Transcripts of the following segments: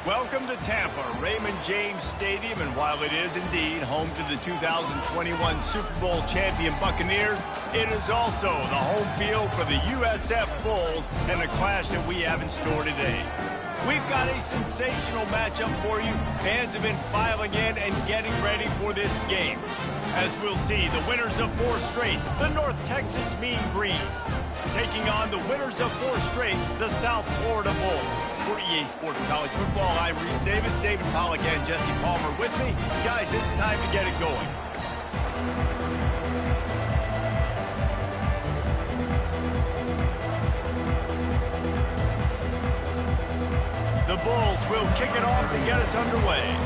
Welcome to Tampa, Raymond James Stadium, and while it is indeed home to the 2021 Super Bowl champion Buccaneers, it is also the home field for the USF Bulls and the clash that we have in store today. We've got a sensational matchup for you. Fans have been filing in and getting ready for this game. As we'll see, the winners of 4 straight, the North Texas Mean Green, taking on the winners of 4 straight, the South Florida Bulls. For EA Sports College Football, I'm Reese Davis, David Pollack, and Jesse Palmer with me. Guys, it's time to get it going. The Bulls will kick it off to get us underway.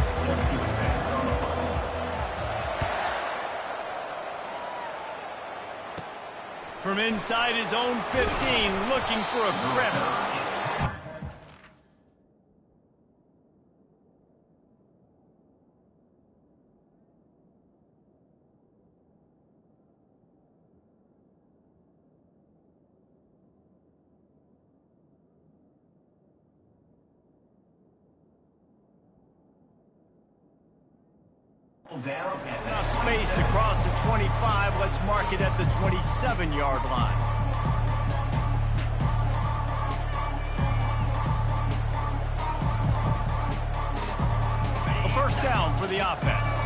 From inside his own 15, looking for a crevice. Enough space across the 25. Let's mark it at the 27-yard line. A first down for the offense.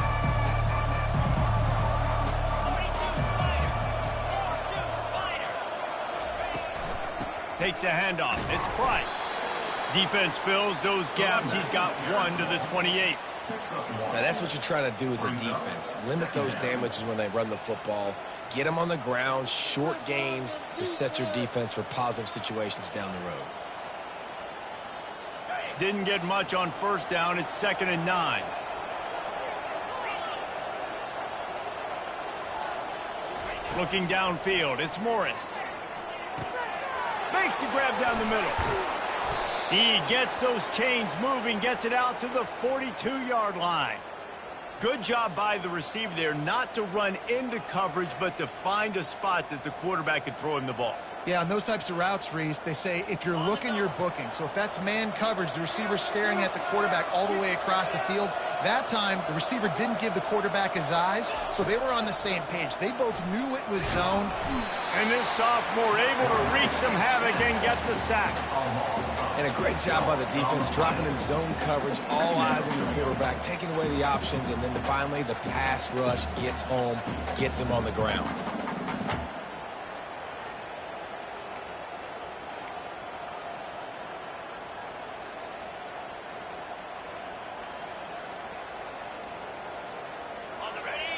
Takes a handoff. It's Price. Defense fills those gaps. He's got 1 to the 28. Now, that's what you're trying to do as a defense. Limit those damages when they run the football. Get them on the ground, short gains to set your defense for positive situations down the road. Didn't get much on first down. It's 2nd and 9. Looking downfield, it's Morris. Makes the grab down the middle. He gets those chains moving, gets it out to the 42-yard line. Good job by the receiver there not to run into coverage, but to find a spot that the quarterback could throw him the ball. Yeah, on those types of routes, Reese, they say if you're looking, you're booking. So if that's man coverage, the receiver's staring at the quarterback all the way across the field. That time, the receiver didn't give the quarterback his eyes, so they were on the same page. They both knew it was zone. And this sophomore able to wreak some havoc and get the sack. And a great job by the defense, dropping in zone coverage, all eyes on the quarterback, taking away the options, and then finally the pass rush gets home, gets him on the ground.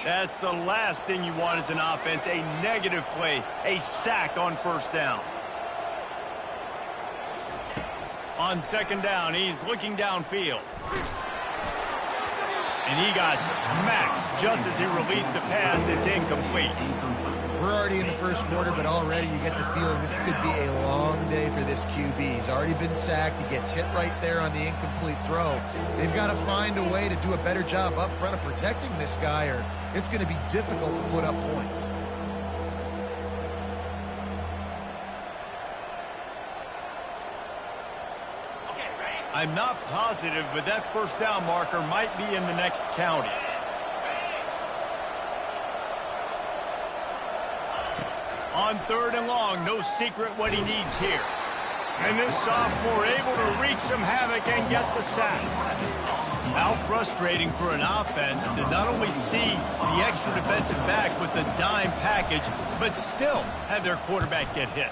That's the last thing you want as an offense, a negative play, a sack on first down. On 2nd down, he's looking downfield. And he got smacked just as he released the pass. It's incomplete. We're already in the first quarter, but already you get the feeling this could be a long day for this QB. He's already been sacked. He gets hit right there on the incomplete throw. They've got to find a way to do a better job up front of protecting this guy, or it's going to be difficult to put up points. I'm not positive, but that first down marker might be in the next county. On 3rd and long, no secret what he needs here. And this sophomore able to wreak some havoc and get the sack. How frustrating for an offense to not only see the extra defensive back with the dime package, but still have their quarterback get hit.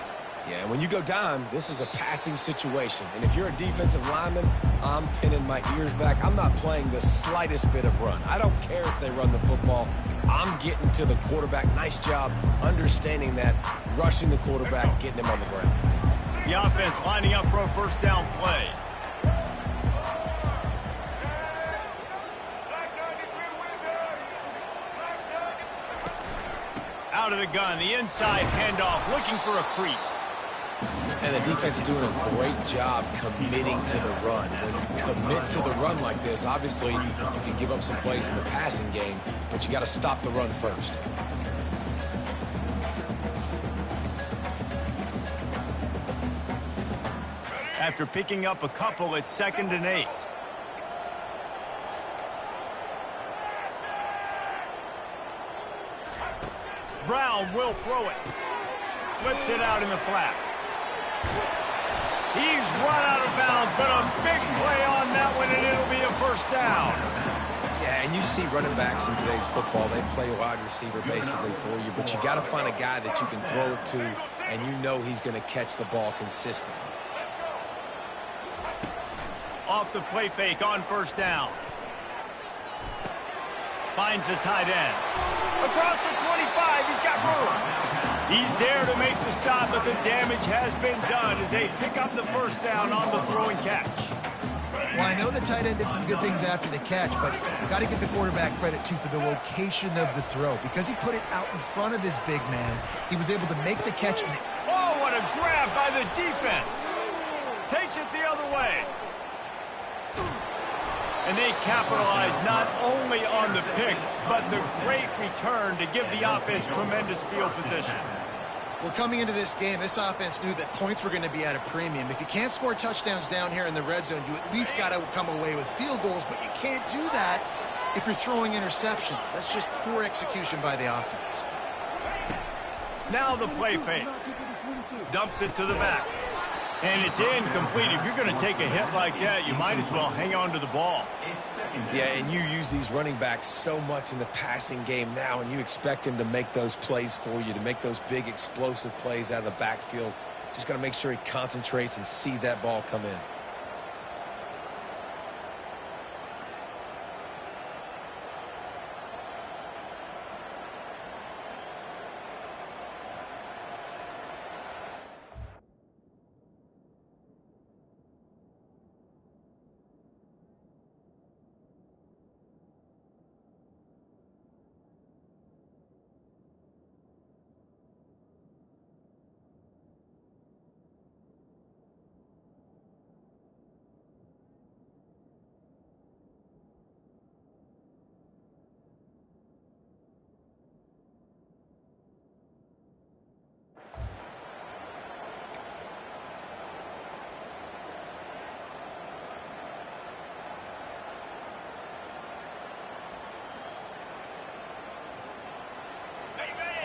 Yeah, when you go dime, this is a passing situation. And if you're a defensive lineman, I'm pinning my ears back. I'm not playing the slightest bit of run. I don't care if they run the football. I'm getting to the quarterback. Nice job understanding that, rushing the quarterback, getting him on the ground. The offense lining up for a first down play. Out of the gun, the inside handoff, looking for a crease. And the defense doing a great job committing to the run. When you commit to the run like this, obviously you can give up some plays in the passing game, but you got to stop the run first. After picking up a couple, it's 2nd and 8. Brown will throw it. Flips it out in the flat. He's run out of bounds, but a big play on that one, and it'll be a first down. Yeah, and you see running backs in today's football, they play wide receiver basically for you, but you got to find a guy that you can throw it to, and you know he's going to catch the ball consistently. Off the play fake on first down. Finds the tight end. Across the 25, he's got room. He's there to make the stop, but the damage has been done as they pick up the first down on the throw and catch. Well, I know the tight end did some good things after the catch, but you've got to give the quarterback credit, too, for the location of the throw. Because he put it out in front of his big man, he was able to make the catch. And oh, what a grab by the defense. Takes it the other way. And they capitalize not only on the pick, but the great return to give the offense tremendous field position. Well, coming into this game, this offense knew that points were going to be at a premium. If you can't score touchdowns down here in the red zone, you at least got to come away with field goals, but you can't do that if you're throwing interceptions. That's just poor execution by the offense. Now the play fake. Dumps it to the back. And it's incomplete. If you're going to take a hit like that, you might as well hang on to the ball. Yeah, and you use these running backs so much in the passing game now, and you expect him to make those plays for you, to make those big explosive plays out of the backfield. Just got to make sure he concentrates and see that ball come in.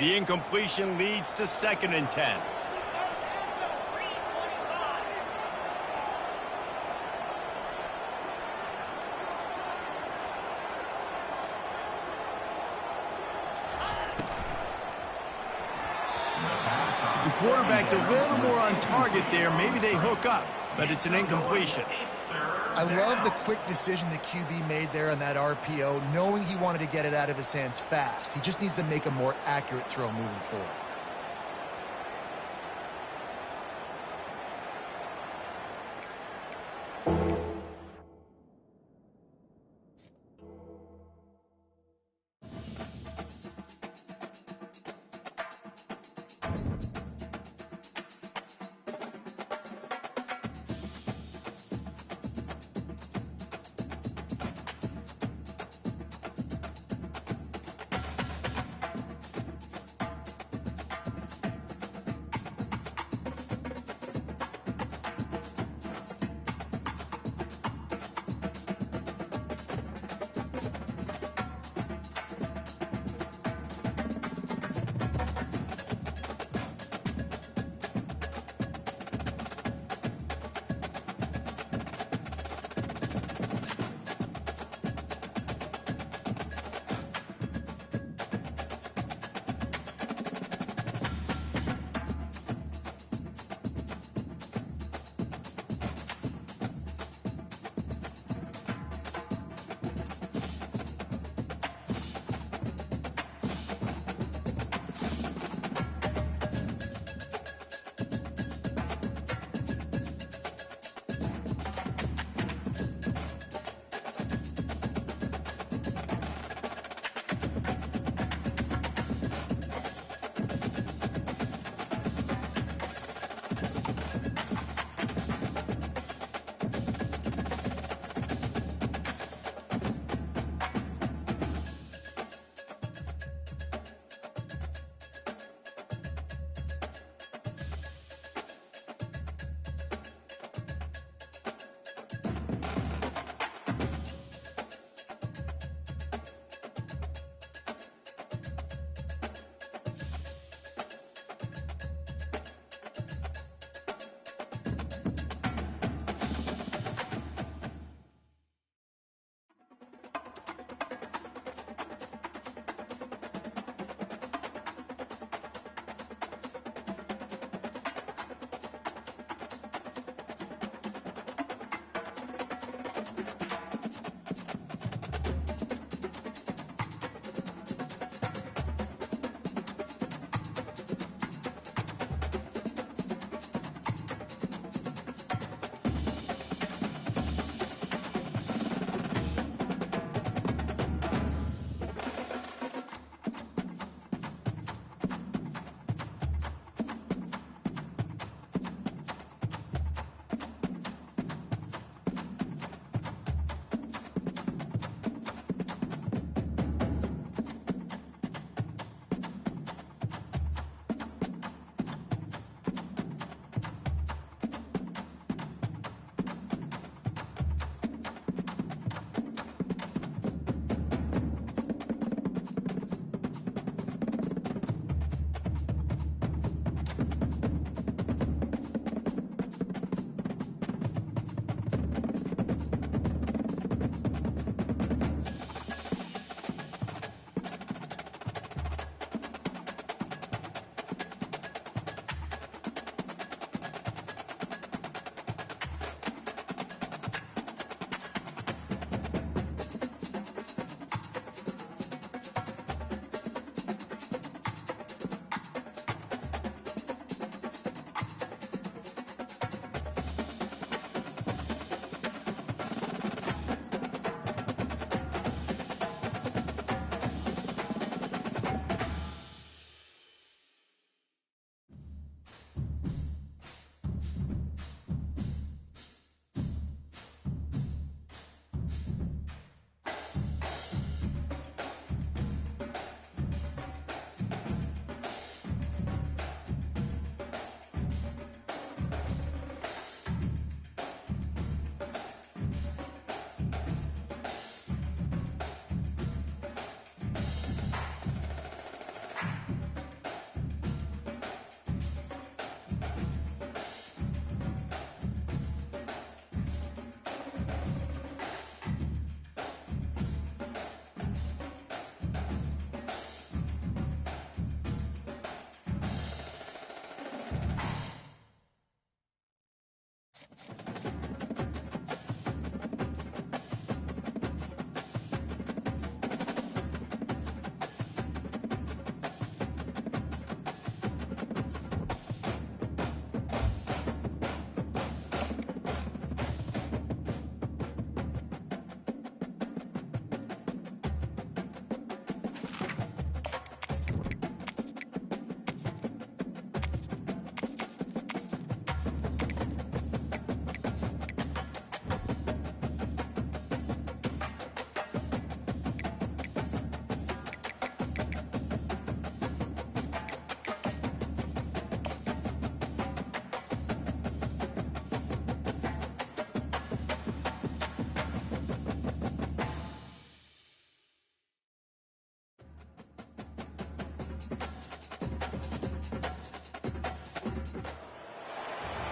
The incompletion leads to 2nd and 10. The quarterback's a little more on target there. Maybe they hook up, but it's an incompletion. I love the quick decision the QB made there on that RPO, knowing he wanted to get it out of his hands fast. He just needs to make a more accurate throw moving forward.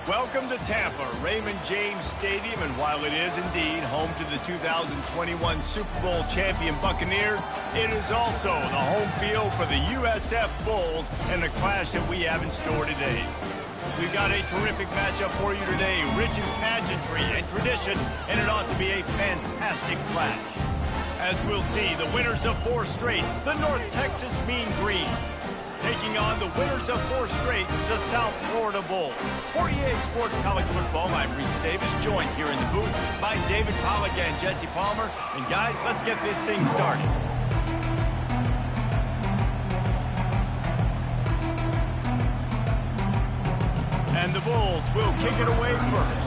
Welcome to Tampa, Raymond James Stadium, and while it is indeed home to the 2021 Super Bowl champion Buccaneers, it is also the home field for the USF Bulls and the clash that we have in store today. We've got a terrific matchup for you today, rich in pageantry and tradition, and it ought to be a fantastic clash. As we'll see, the winners of 4 straight, the North Texas Mean Green, taking on the winners of 4 straight, the South Florida Bulls. For EA Sports College Football, I'm Reese Davis, joined here in the booth by David Pollack and Jesse Palmer. And guys, let's get this thing started. And the Bulls will kick it away first.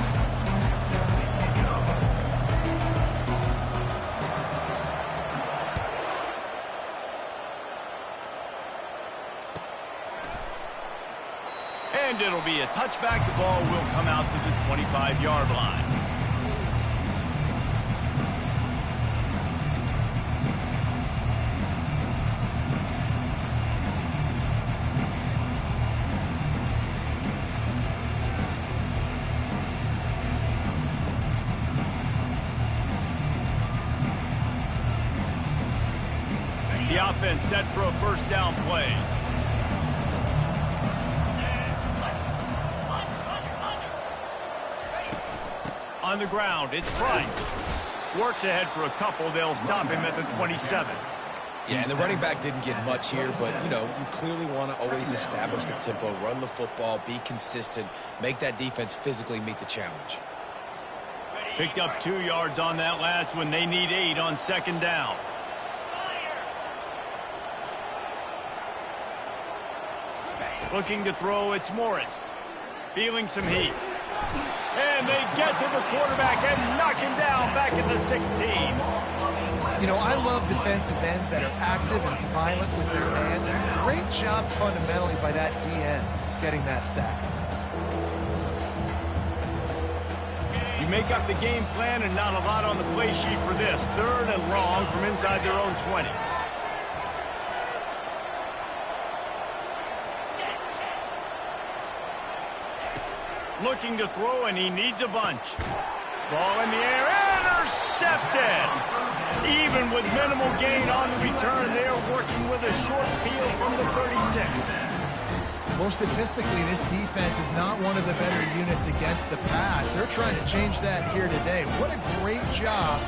And it'll be a touchback. The ball will come out to the 25-yard line. The offense set for a first down play. On the ground, it's Price. Works ahead for a couple. They'll stop him at the 27. Yeah, and the running back didn't get much here, but, you know, you clearly want to always establish the tempo, run the football, be consistent, make that defense physically meet the challenge. Picked up 2 yards on that last one. They need 8 on second down. Looking to throw, it's Morris. Feeling some heat. And they get to the quarterback and knock him down back at the 16. You know, I love defensive ends that are active and violent with their hands. Great job fundamentally by that DN getting that sack. You make up the game plan and not a lot on the play sheet for this. 3rd and long from inside their own 20. Looking to throw, and he needs a bunch. Ball in the air, intercepted! Even with minimal gain on the return, they're working with a short field from the 36. Well, statistically, this defense is not one of the better units against the pass. They're trying to change that here today. What a great job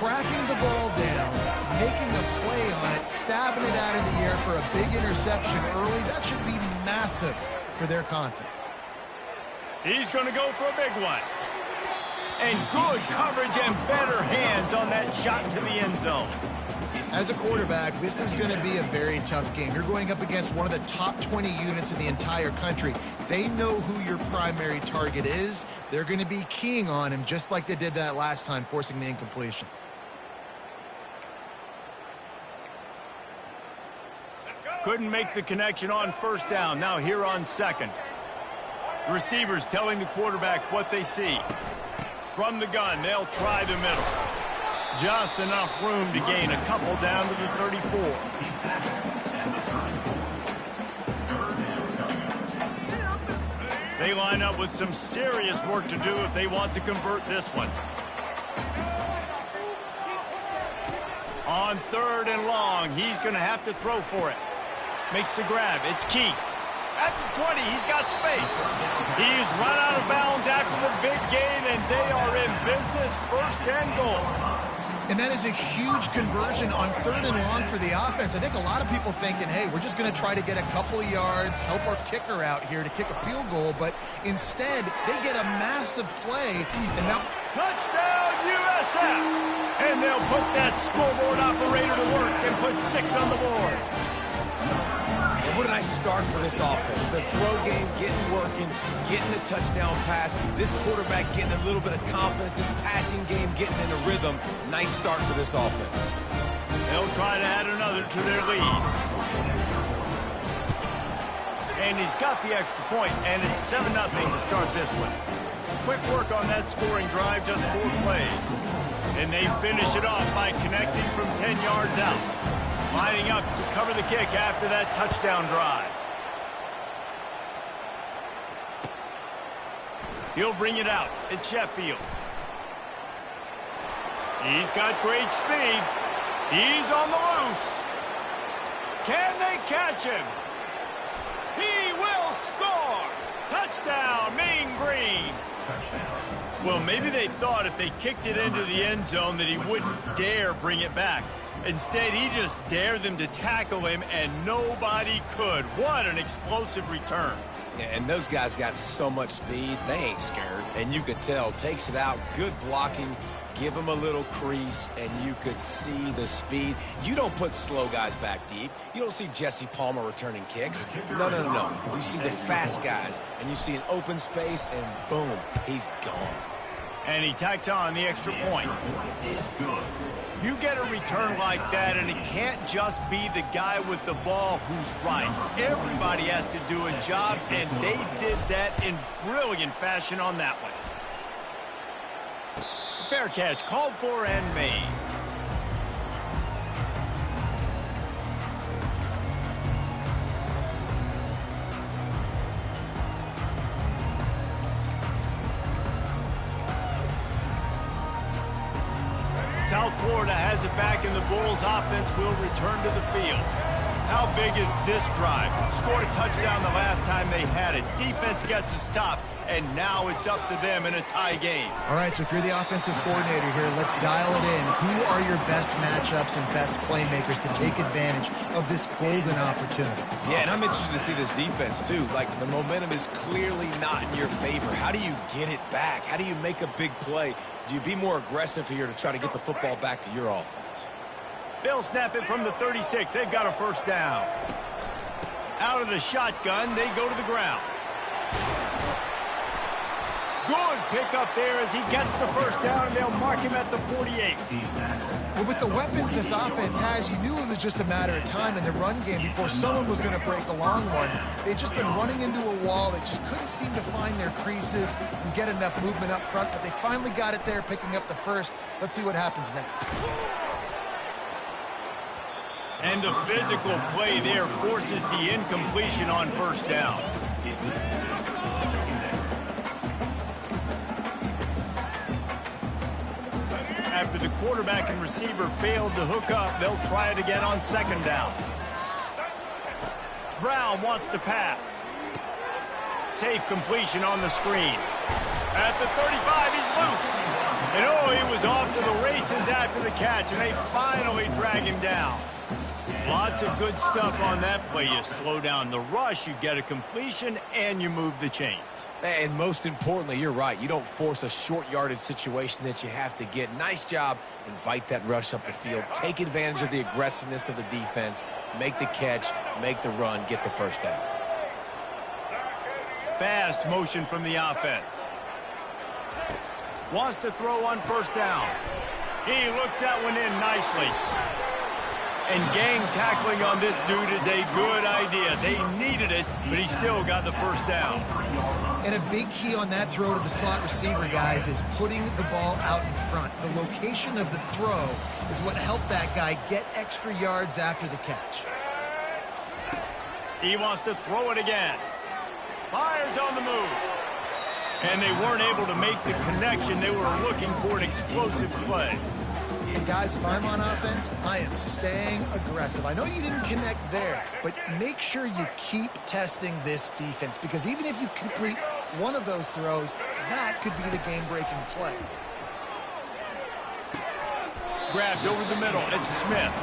tracking the ball down, making a play on it, stabbing it out of the air for a big interception early. That should be massive for their confidence. He's going to go for a big one. And good coverage and better hands on that shot to the end zone. As a quarterback, this is going to be a very tough game. You're going up against one of the top 20 units in the entire country. They know who your primary target is. They're going to be keying on him just like they did that last time, forcing the incompletion. Couldn't make the connection on first down. Now here on second. Receivers telling the quarterback what they see. From the gun, they'll try the middle. Just enough room to gain a couple down to the 34. They line up with some serious work to do if they want to convert this one. On 3rd and long, he's going to have to throw for it. Makes the grab. It's Key. At the 20, he's got space. He's run out of bounds after the big gain, and they are in business, 1st and goal. And that is a huge conversion on 3rd and long for the offense. I think a lot of people thinking, hey, we're just going to try to get a couple of yards, help our kicker out here to kick a field goal. But instead, they get a massive play. And now, touchdown, USF! And they'll put that scoreboard operator to work and put 6 on the board. And what a nice start for this offense. The throw game getting working, getting the touchdown pass. This quarterback getting a little bit of confidence. This passing game getting in a rhythm. Nice start for this offense. They'll try to add another to their lead. And he's got the extra point, and it's 7-0 to start this one. Quick work on that scoring drive, just 4 plays. And they finish it off by connecting from 10 yards out. Lining up to cover the kick after that touchdown drive. He'll bring it out. It's Sheffield. He's got great speed. He's on the loose. Can they catch him? He will score. Touchdown, Mean Green. Well, maybe they thought if they kicked it into the end zone that he wouldn't dare bring it back. Instead, he just dared them to tackle him, and nobody could. What an explosive return. Yeah, and those guys got so much speed, they ain't scared. And you could tell, takes it out, good blocking, give him a little crease, and you could see the speed. You don't put slow guys back deep. You don't see Jesse Palmer returning kicks. No. You see the fast guys, and you see an open space, and boom, he's gone. And he tacks on the extra point. You get a return like that, and it can't just be the guy with the ball who's right. Everybody has to do a job, and they did that in brilliant fashion on that one. Fair catch, called for and made. South Florida has it back, and the Bulls offense will return to the field. How big is this drive? Scored a touchdown the last time they had it. Defense gets a stop, and now it's up to them in a tie game. All right, so if you're the offensive coordinator here, let's dial it in. Who are your best matchups and best playmakers to take advantage of this golden opportunity? Yeah, and I'm interested to see this defense, too. Like, the momentum is clearly not in your favor. How do you get it back? How do you make a big play? Do you be more aggressive here to try to get the football back to your offense? They'll snap it from the 36. They've got a 1st down. Out of the shotgun, they go to the ground. Good pickup there as he gets the 1st down, and they'll mark him at the 48. Well, with the weapons this offense has, you knew it was just a matter of time in the run game before someone was going to break a long one. They'd just been running into a wall. They just couldn't seem to find their creases and get enough movement up front, but they finally got it there, picking up the 1st. Let's see what happens next. And the physical play there forces the incompletion on 1st down. After the quarterback and receiver failed to hook up, they'll try it again on 2nd down. Brown wants to pass. Safe completion on the screen. At the 35, he's loose. And oh, he was off to the races after the catch, and they finally drag him down. Lots of good stuff on that play. You slow down the rush, you get a completion, and you move the chains. And most importantly, you're right. You don't force a short yardage situation that you have to get. Nice job. Invite that rush up the field. Take advantage of the aggressiveness of the defense. Make the catch, make the run, get the 1st down. Fast motion from the offense. Wants to throw on 1st down. He looks that one in nicely. And gang tackling on this dude is a good idea. They needed it, but he still got the 1st down. And a big key on that throw to the slot receiver, guys, is putting the ball out in front. The location of the throw is what helped that guy get extra yards after the catch. He wants to throw it again. Fires on the move. And they weren't able to make the connection. They were looking for an explosive play. And guys, if I'm on offense, I am staying aggressive. I know you didn't connect there, but make sure you keep testing this defense, because even if you complete one of those throws, that could be the game-breaking play. Grabbed over the middle. It's Smith.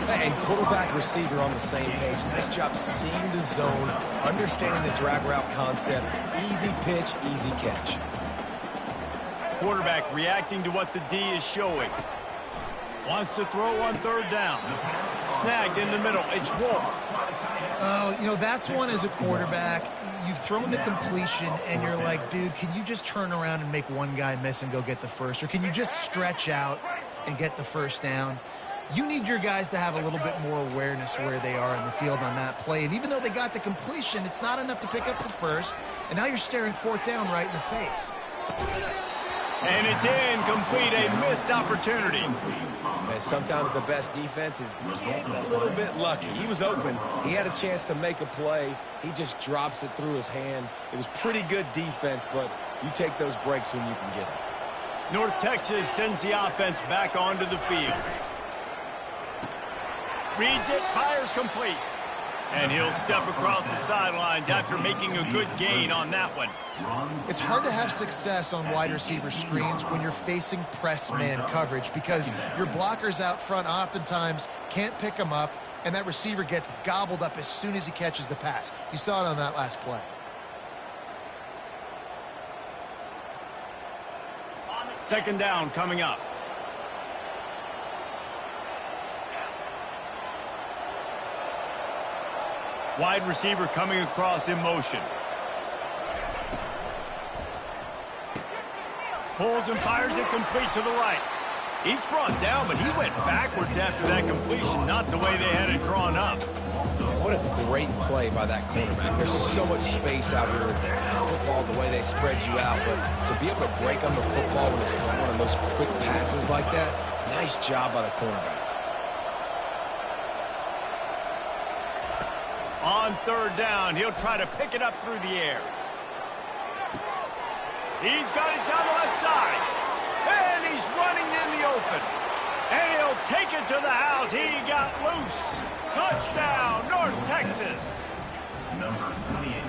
And quarterback receiver on the same page. Nice job seeing the zone, understanding the drag route concept. Easy pitch, easy catch. Quarterback reacting to what the D is showing. Wants to throw on third down. Snagged in the middle. It's Wolf. Oh, you know, that's one as a quarterback. You've thrown the completion, and you're like, dude, can you just turn around and make one guy miss and go get the first? Or can you just stretch out and get the first down? You need your guys to have a little bit more awareness where they are in the field on that play. And even though they got the completion, it's not enough to pick up the first. And now you're staring fourth down right in the face. And it's incomplete, a missed opportunity. And sometimes the best defense is getting a little bit lucky. He was open. He had a chance to make a play. He just drops it through his hand. It was pretty good defense, but you take those breaks when you can get them. North Texas sends the offense back onto the field. Reads it, fires complete. And he'll step across the sidelines after making a good gain on that one. It's hard to have success on wide receiver screens when you're facing press man coverage because your blockers out front oftentimes can't pick them up, and that receiver gets gobbled up as soon as he catches the pass. You saw it on that last play. Second down coming up. Wide receiver coming across in motion. Pulls and fires it complete to the right. He's brought down, but he went backwards after that completion, not the way they had it drawn up. What a great play by that cornerback. There's so much space out here in football, the way they spread you out, but to be able to break on the football when it's one of those quick passes like that, nice job by the cornerback. On third down, he'll try to pick it up through the air. He's got it down the left side. And he's running in the open. And he'll take it to the house. He got loose. Touchdown, North Texas.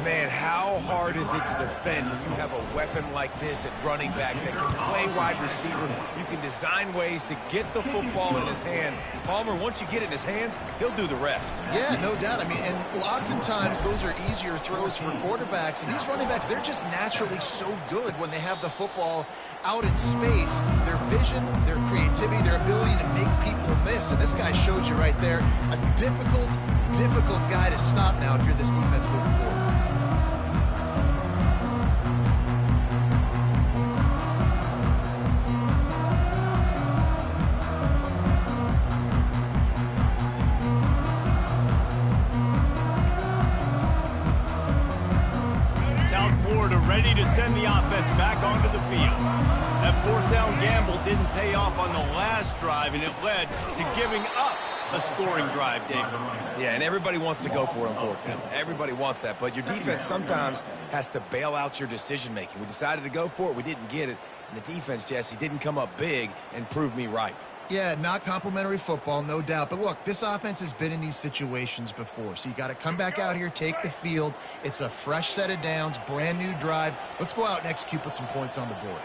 Man, how hard is it to defend when you have a weapon like this at running back that can play wide receiver? You can design ways to get the football in his hand. Palmer, once you get it in his hands, he'll do the rest. Yeah, no doubt. I mean, and oftentimes those are easier throws for quarterbacks. And these running backs, they're just naturally so good when they have the football out in space. Their vision, their creativity, their ability to make people miss. And this guy showed you right there, a difficult guy to stop now if you're this defense moving forward. Ready to send the offense back onto the field. That fourth down gamble didn't pay off on the last drive, and it led to giving up a scoring drive, David. Yeah, and everybody wants to go for it on fourth down. Everybody wants that, but your defense sometimes has to bail out your decision-making. We decided to go for it. We didn't get it. And the defense, Jesse, didn't come up big and prove me right. Yeah, not complimentary football, no doubt. But look, this offense has been in these situations before. So you got to come back out here, take the field. It's a fresh set of downs, brand new drive. Let's go out and execute, put some points on the board.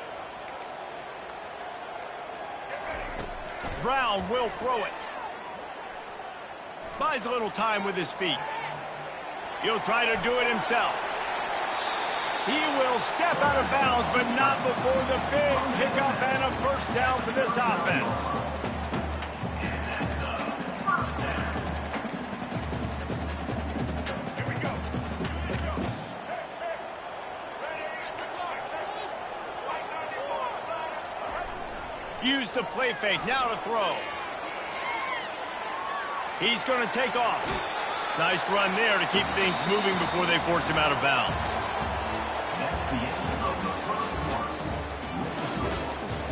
Brown will throw it. Buys a little time with his feet. He'll try to do it himself. He will step out of bounds, but not before the big pickup and a first down for this offense. Here we go. Use the play fake, now to throw. He's going to take off. Nice run there to keep things moving before they force him out of bounds. That's the end of the first quarter.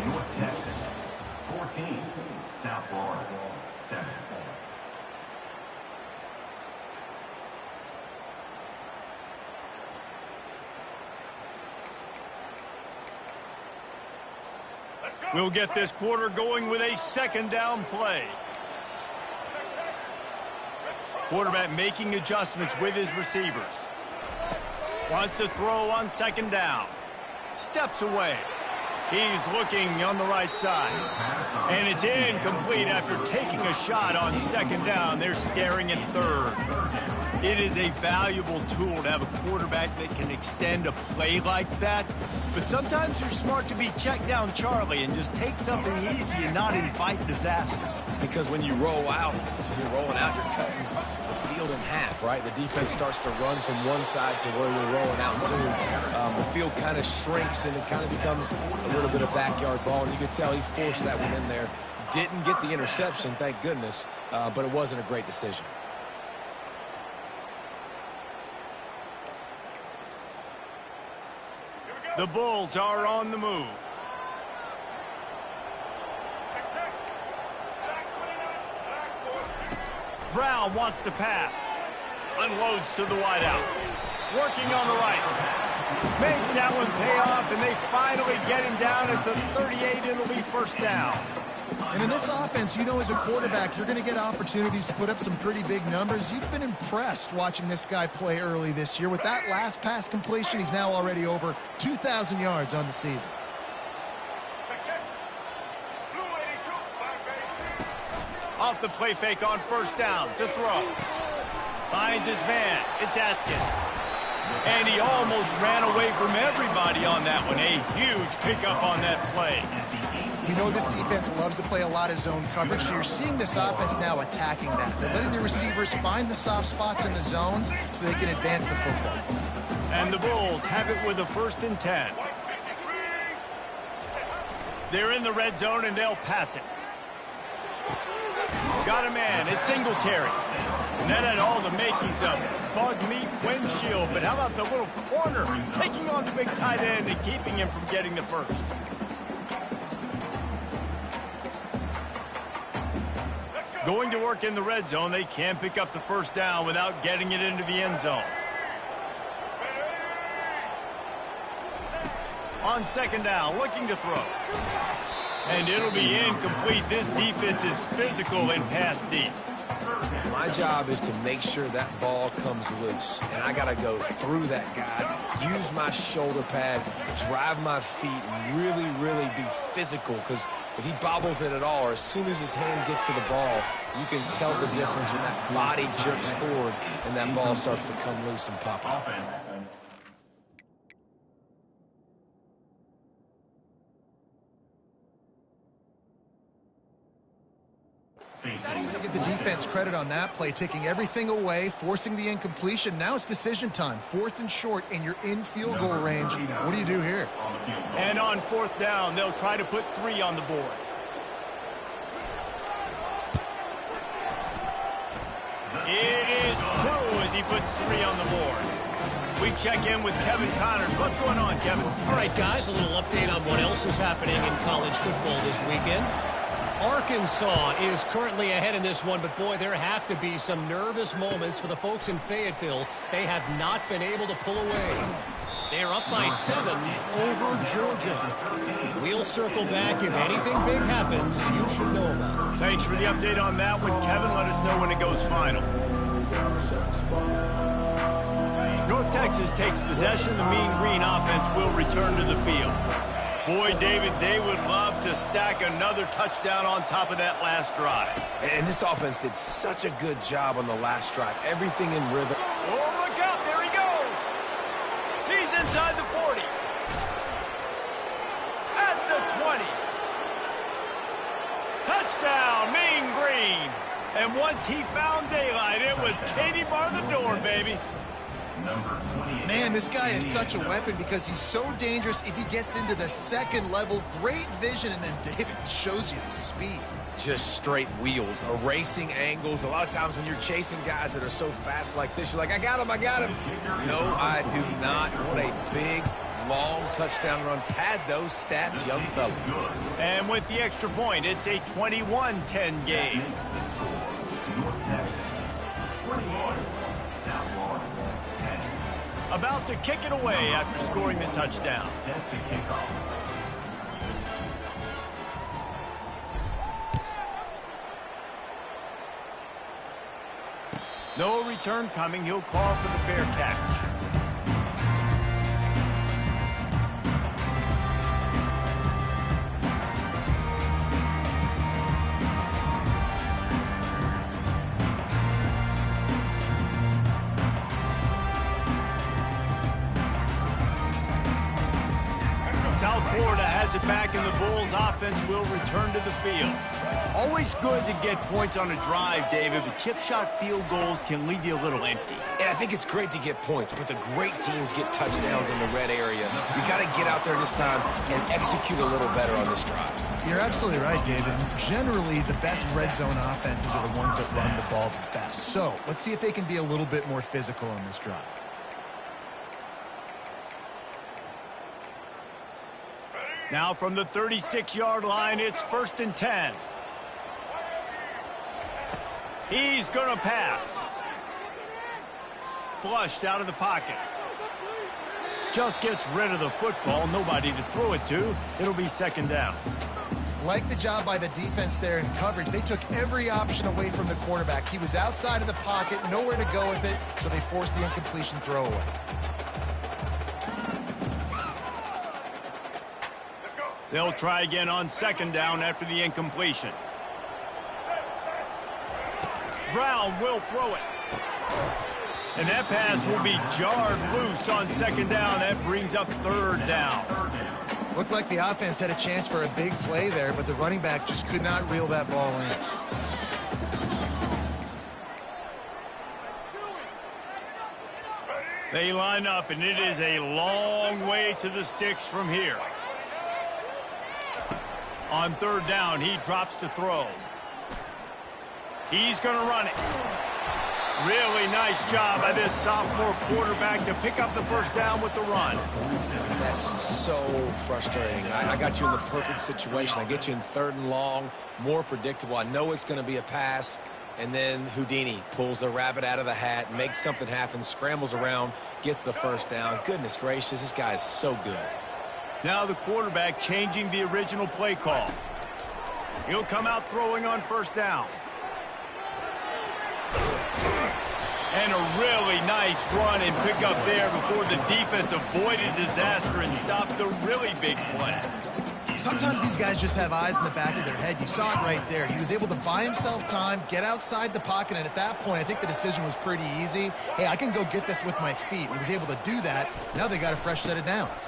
North Texas, 14. South Florida, 7. We'll get this quarter going with a second down play. Quarterback making adjustments with his receivers. Wants to throw on second down. steps away. He's looking on the right side. And it's incomplete after taking a shot on second down. They're staring at third. It is a valuable tool to have a quarterback that can extend a play like that. But sometimes you're smart to be check down Charlie and just take something easy and not invite disaster. Because when you roll out, you're rolling out, you're cutting the field in half, right? The defense starts to run from one side to where you're rolling out to. The field kind of shrinks and it kind of becomes a little bit of backyard ball. And you could tell he forced that one in there. Didn't get the interception, thank goodness, but it wasn't a great decision. The Bulls are on the move. Brown wants to pass. Unloads to the wideout. Working on the right. Makes that one pay off, and they finally get him down at the 38. It'll be first down. And in this offense, you know, as a quarterback, you're going to get opportunities to put up some pretty big numbers. You've been impressed watching this guy play early this year. With that last pass completion, he's now already over 2,000 yards on the season. Off the play fake on first down to throw. Finds his man. It's Atkins. And he almost ran away from everybody on that one. A huge pickup on that play. We know this defense loves to play a lot of zone coverage, so you're seeing this offense now attacking that. They're letting the receivers find the soft spots in the zones so they can advance the football. And the Bulls have it with a 1st and 10. They're in the red zone, and they'll pass it. Got a man. It's Singletary. And that had all the makings of bug meat windshield. But how about the little corner taking on the big tight end and keeping him from getting the first? Going to work in the red zone. They can't pick up the first down without getting it into the end zone. On second down, looking to throw. And it'll be incomplete. This defense is physical and pass deep. My job is to make sure that ball comes loose. And I got to go through that guy, use my shoulder pad, drive my feet, and really be physical. Because if he bobbles it at all, or as soon as his hand gets to the ball, you can tell the difference when that body jerks forward and that ball starts to come loose and pop out. Give the defense credit on that play, taking everything away, forcing the incompletion. Now it's decision time. 4th and short, and you're in field goal range. What do you do here? And on 4th down, they'll try to put 3 on the board. It is true as he puts 3 on the board. We check in with Kevin Connors. What's going on, Kevin? All right, guys, a little update on what else is happening in college football this weekend. Arkansas is currently ahead in this one, but boy, there have to be some nervous moments for the folks in Fayetteville. They have not been able to pull away. They're up by 7 over Georgia. We'll circle back. If anything big happens, you should know about it. Thanks for the update on that one, Kevin. Let us know when it goes final. North Texas takes possession. The Mean Green offense will return to the field. Boy, David, they would love to stack another touchdown on top of that last drive. And this offense did such a good job on the last drive. Everything in rhythm. Oh, look out. There he goes. He's inside the 40. At the 20. Touchdown, Mean Green. And once he found daylight, it was Katie bar the door, baby. Man, this guy is such a weapon because he's so dangerous if he gets into the second level. Great vision, and then David shows you the speed. Just straight wheels, erasing angles. A lot of times when you're chasing guys that are so fast like this, you're like, I got him. No, I do not. What a big, long touchdown run. Pad those stats, young fella. And with the extra point, it's a 21-10 game. North Texas, 21, South Florida, 10. About to kick it away after scoring the touchdown. Set to kick off. No return coming. He'll call for the fair catch. Florida has it back, and the Bulls offense will return to the field. Always good to get points on a drive, David, but chip shot field goals can leave you a little empty. And I think it's great to get points, but the great teams get touchdowns in the red area. You got to get out there this time and execute a little better on this drive. You're absolutely right, David. Generally, the best red zone offenses are the ones that run the ball the best. So let's see if they can be a little bit more physical on this drive. Now from the 36-yard line, it's 1st and 10. He's going to pass. Flushed out of the pocket. Just gets rid of the football. Nobody to throw it to. It'll be 2nd down. Like the job by the defense there in coverage. They took every option away from the quarterback. He was outside of the pocket, nowhere to go with it, so they forced the incompletion throwaway. They'll try again on 2nd down after the incompletion. Brown will throw it. And that pass will be jarred loose on 2nd down. That brings up 3rd down. Looked like the offense had a chance for a big play there, but the running back just could not reel that ball in. They line up, and it is a long way to the sticks from here. On 3rd down, he drops to throw. He's going to run it. Really nice job by this sophomore quarterback to pick up the 1st down with the run. That's so frustrating. I got you in the perfect situation. I get you in 3rd and long, more predictable. I know it's going to be a pass, and then Houdini pulls the rabbit out of the hat, makes something happen, scrambles around, gets the 1st down. Goodness gracious, this guy is so good. Now the quarterback changing the original play call. He'll come out throwing on 1st down. And a really nice run and pick up there before the defense avoided disaster and stopped the really big play. Sometimes these guys just have eyes in the back of their head. You saw it right there. He was able to buy himself time, get outside the pocket, and at that point, I think the decision was pretty easy. Hey, I can go get this with my feet. He was able to do that. Now they got a fresh set of downs.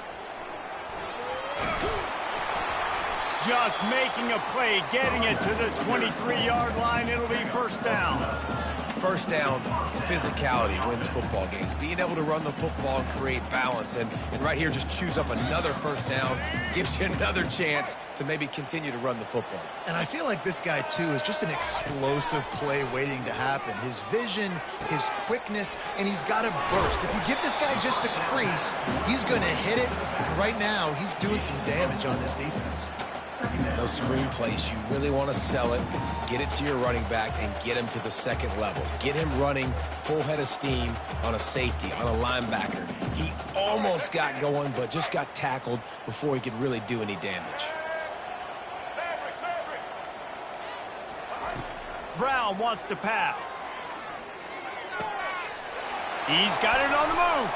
Just making a play, getting it to the 23-yard line. It'll be 1st down. 1st down, physicality wins football games. Being able to run the football and create balance. And right here, just choose up another 1st down. Gives you another chance to maybe continue to run the football. And I feel like this guy, too, is just an explosive play waiting to happen. His vision, his quickness, and he's got a burst. If you give this guy just a crease, he's going to hit it. And right now, he's doing some damage on this defense. Those screen plays, you really want to sell it, get it to your running back, and get him to the 2nd level. Get him running full head of steam on a safety, on a linebacker. He almost got going, but just got tackled before he could really do any damage. Brown wants to pass. He's got it on the move.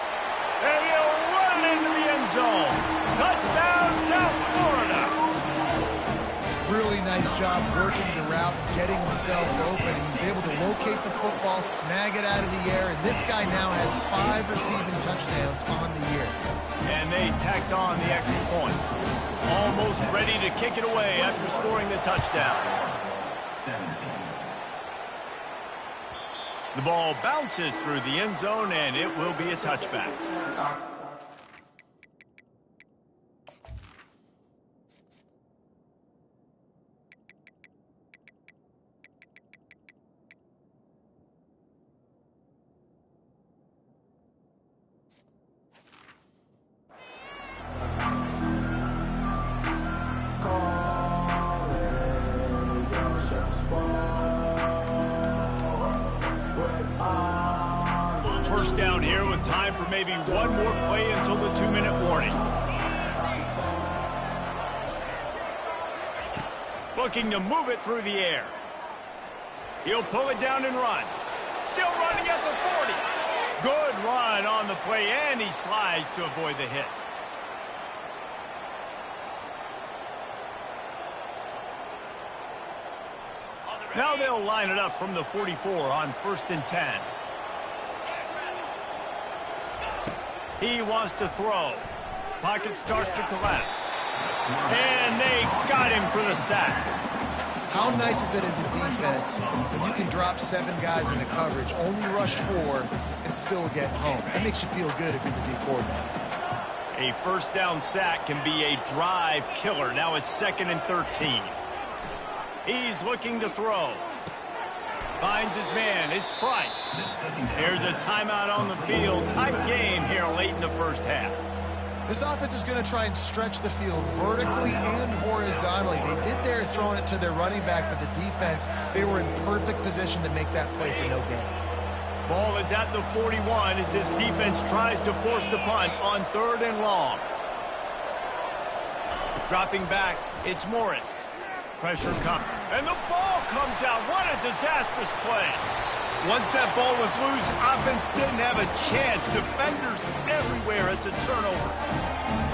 And he'll run it into the end zone. Touchdown, South Florida. Really nice job working the route, getting himself open. He was able to locate the football, snag it out of the air, and this guy now has 5 receiving touchdowns on the year. And they tacked on the extra point. Almost ready to kick it away after scoring the touchdown. 17. The ball bounces through the end zone, and it will be a touchback. First down here with time for maybe one more play until the 2-minute warning. Looking to move it through the air. He'll pull it down and run. Still running at the 40. Good run on the play, and he slides to avoid the hit. Now they'll line it up from the 44 on 1st and 10. He wants to throw. Pocket starts to collapse. And they got him for the sack. How nice is it as a defense when you can drop 7 guys into coverage, only rush 4, and still get home? That makes you feel good if you're the D coordinator. A first down sack can be a drive killer. Now it's 2nd and 13. He's looking to throw. Finds his man. It's Price. There's a timeout on the field. Tight game here late in the first half. This offense is going to try and stretch the field vertically and horizontally. They did there throwing it to their running back, but the defense, they were in perfect position to make that play for no gain. Ball is at the 41 as this defense tries to force the punt on 3rd and long. Dropping back, it's Morris. Pressure comes. And the ball comes out. What a disastrous play. Once that ball was loose, offense didn't have a chance. Defenders everywhere. It's a turnover.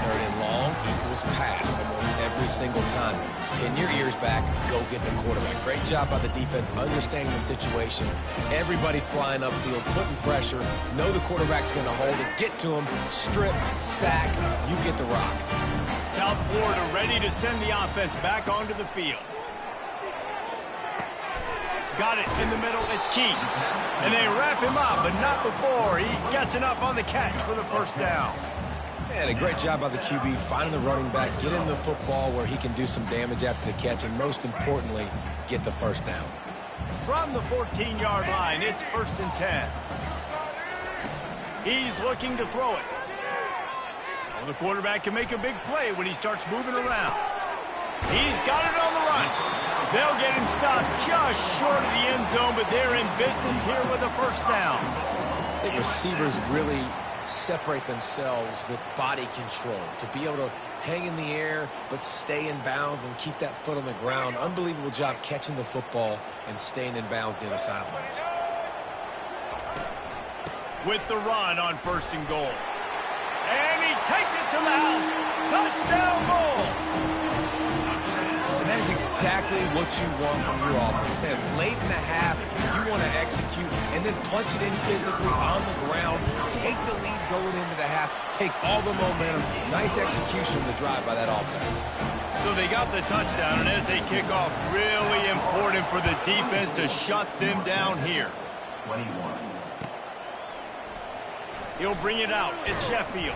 3rd and long equals pass almost every single time. Pin your ears back, go get the quarterback. Great job by the defense understanding the situation. Everybody flying upfield, putting pressure. Know the quarterback's going to hold it. Get to him, strip, sack. You get the rock. South Florida ready to send the offense back onto the field. Got it in the middle. It's Keith. And they wrap him up, but not before he gets enough on the catch for the first down. And a great job by the QB finding the running back, get him the football where he can do some damage after the catch, and most importantly, get the first down. From the 14-yard line, it's 1st and 10. He's looking to throw it. Well, the quarterback can make a big play when he starts moving around. He's got it on the run. They'll get him stopped just short of the end zone, but they're in business here with a first down. I think receivers really separate themselves with body control to be able to hang in the air but stay in bounds and keep that foot on the ground. Unbelievable job catching the football and staying in bounds near the sidelines. With the run on 1st and goal. And he takes it to the house. Touchdown Bulls! And that is exactly what you want from your offense. Man, late in the half, you want to execute and then punch it in physically on the ground. Take the lead going into the half. Take all the momentum. Nice execution of the drive by that offense. So they got the touchdown, and as they kick off, really important for the defense to shut them down here. 21. He'll bring it out. It's Sheffield.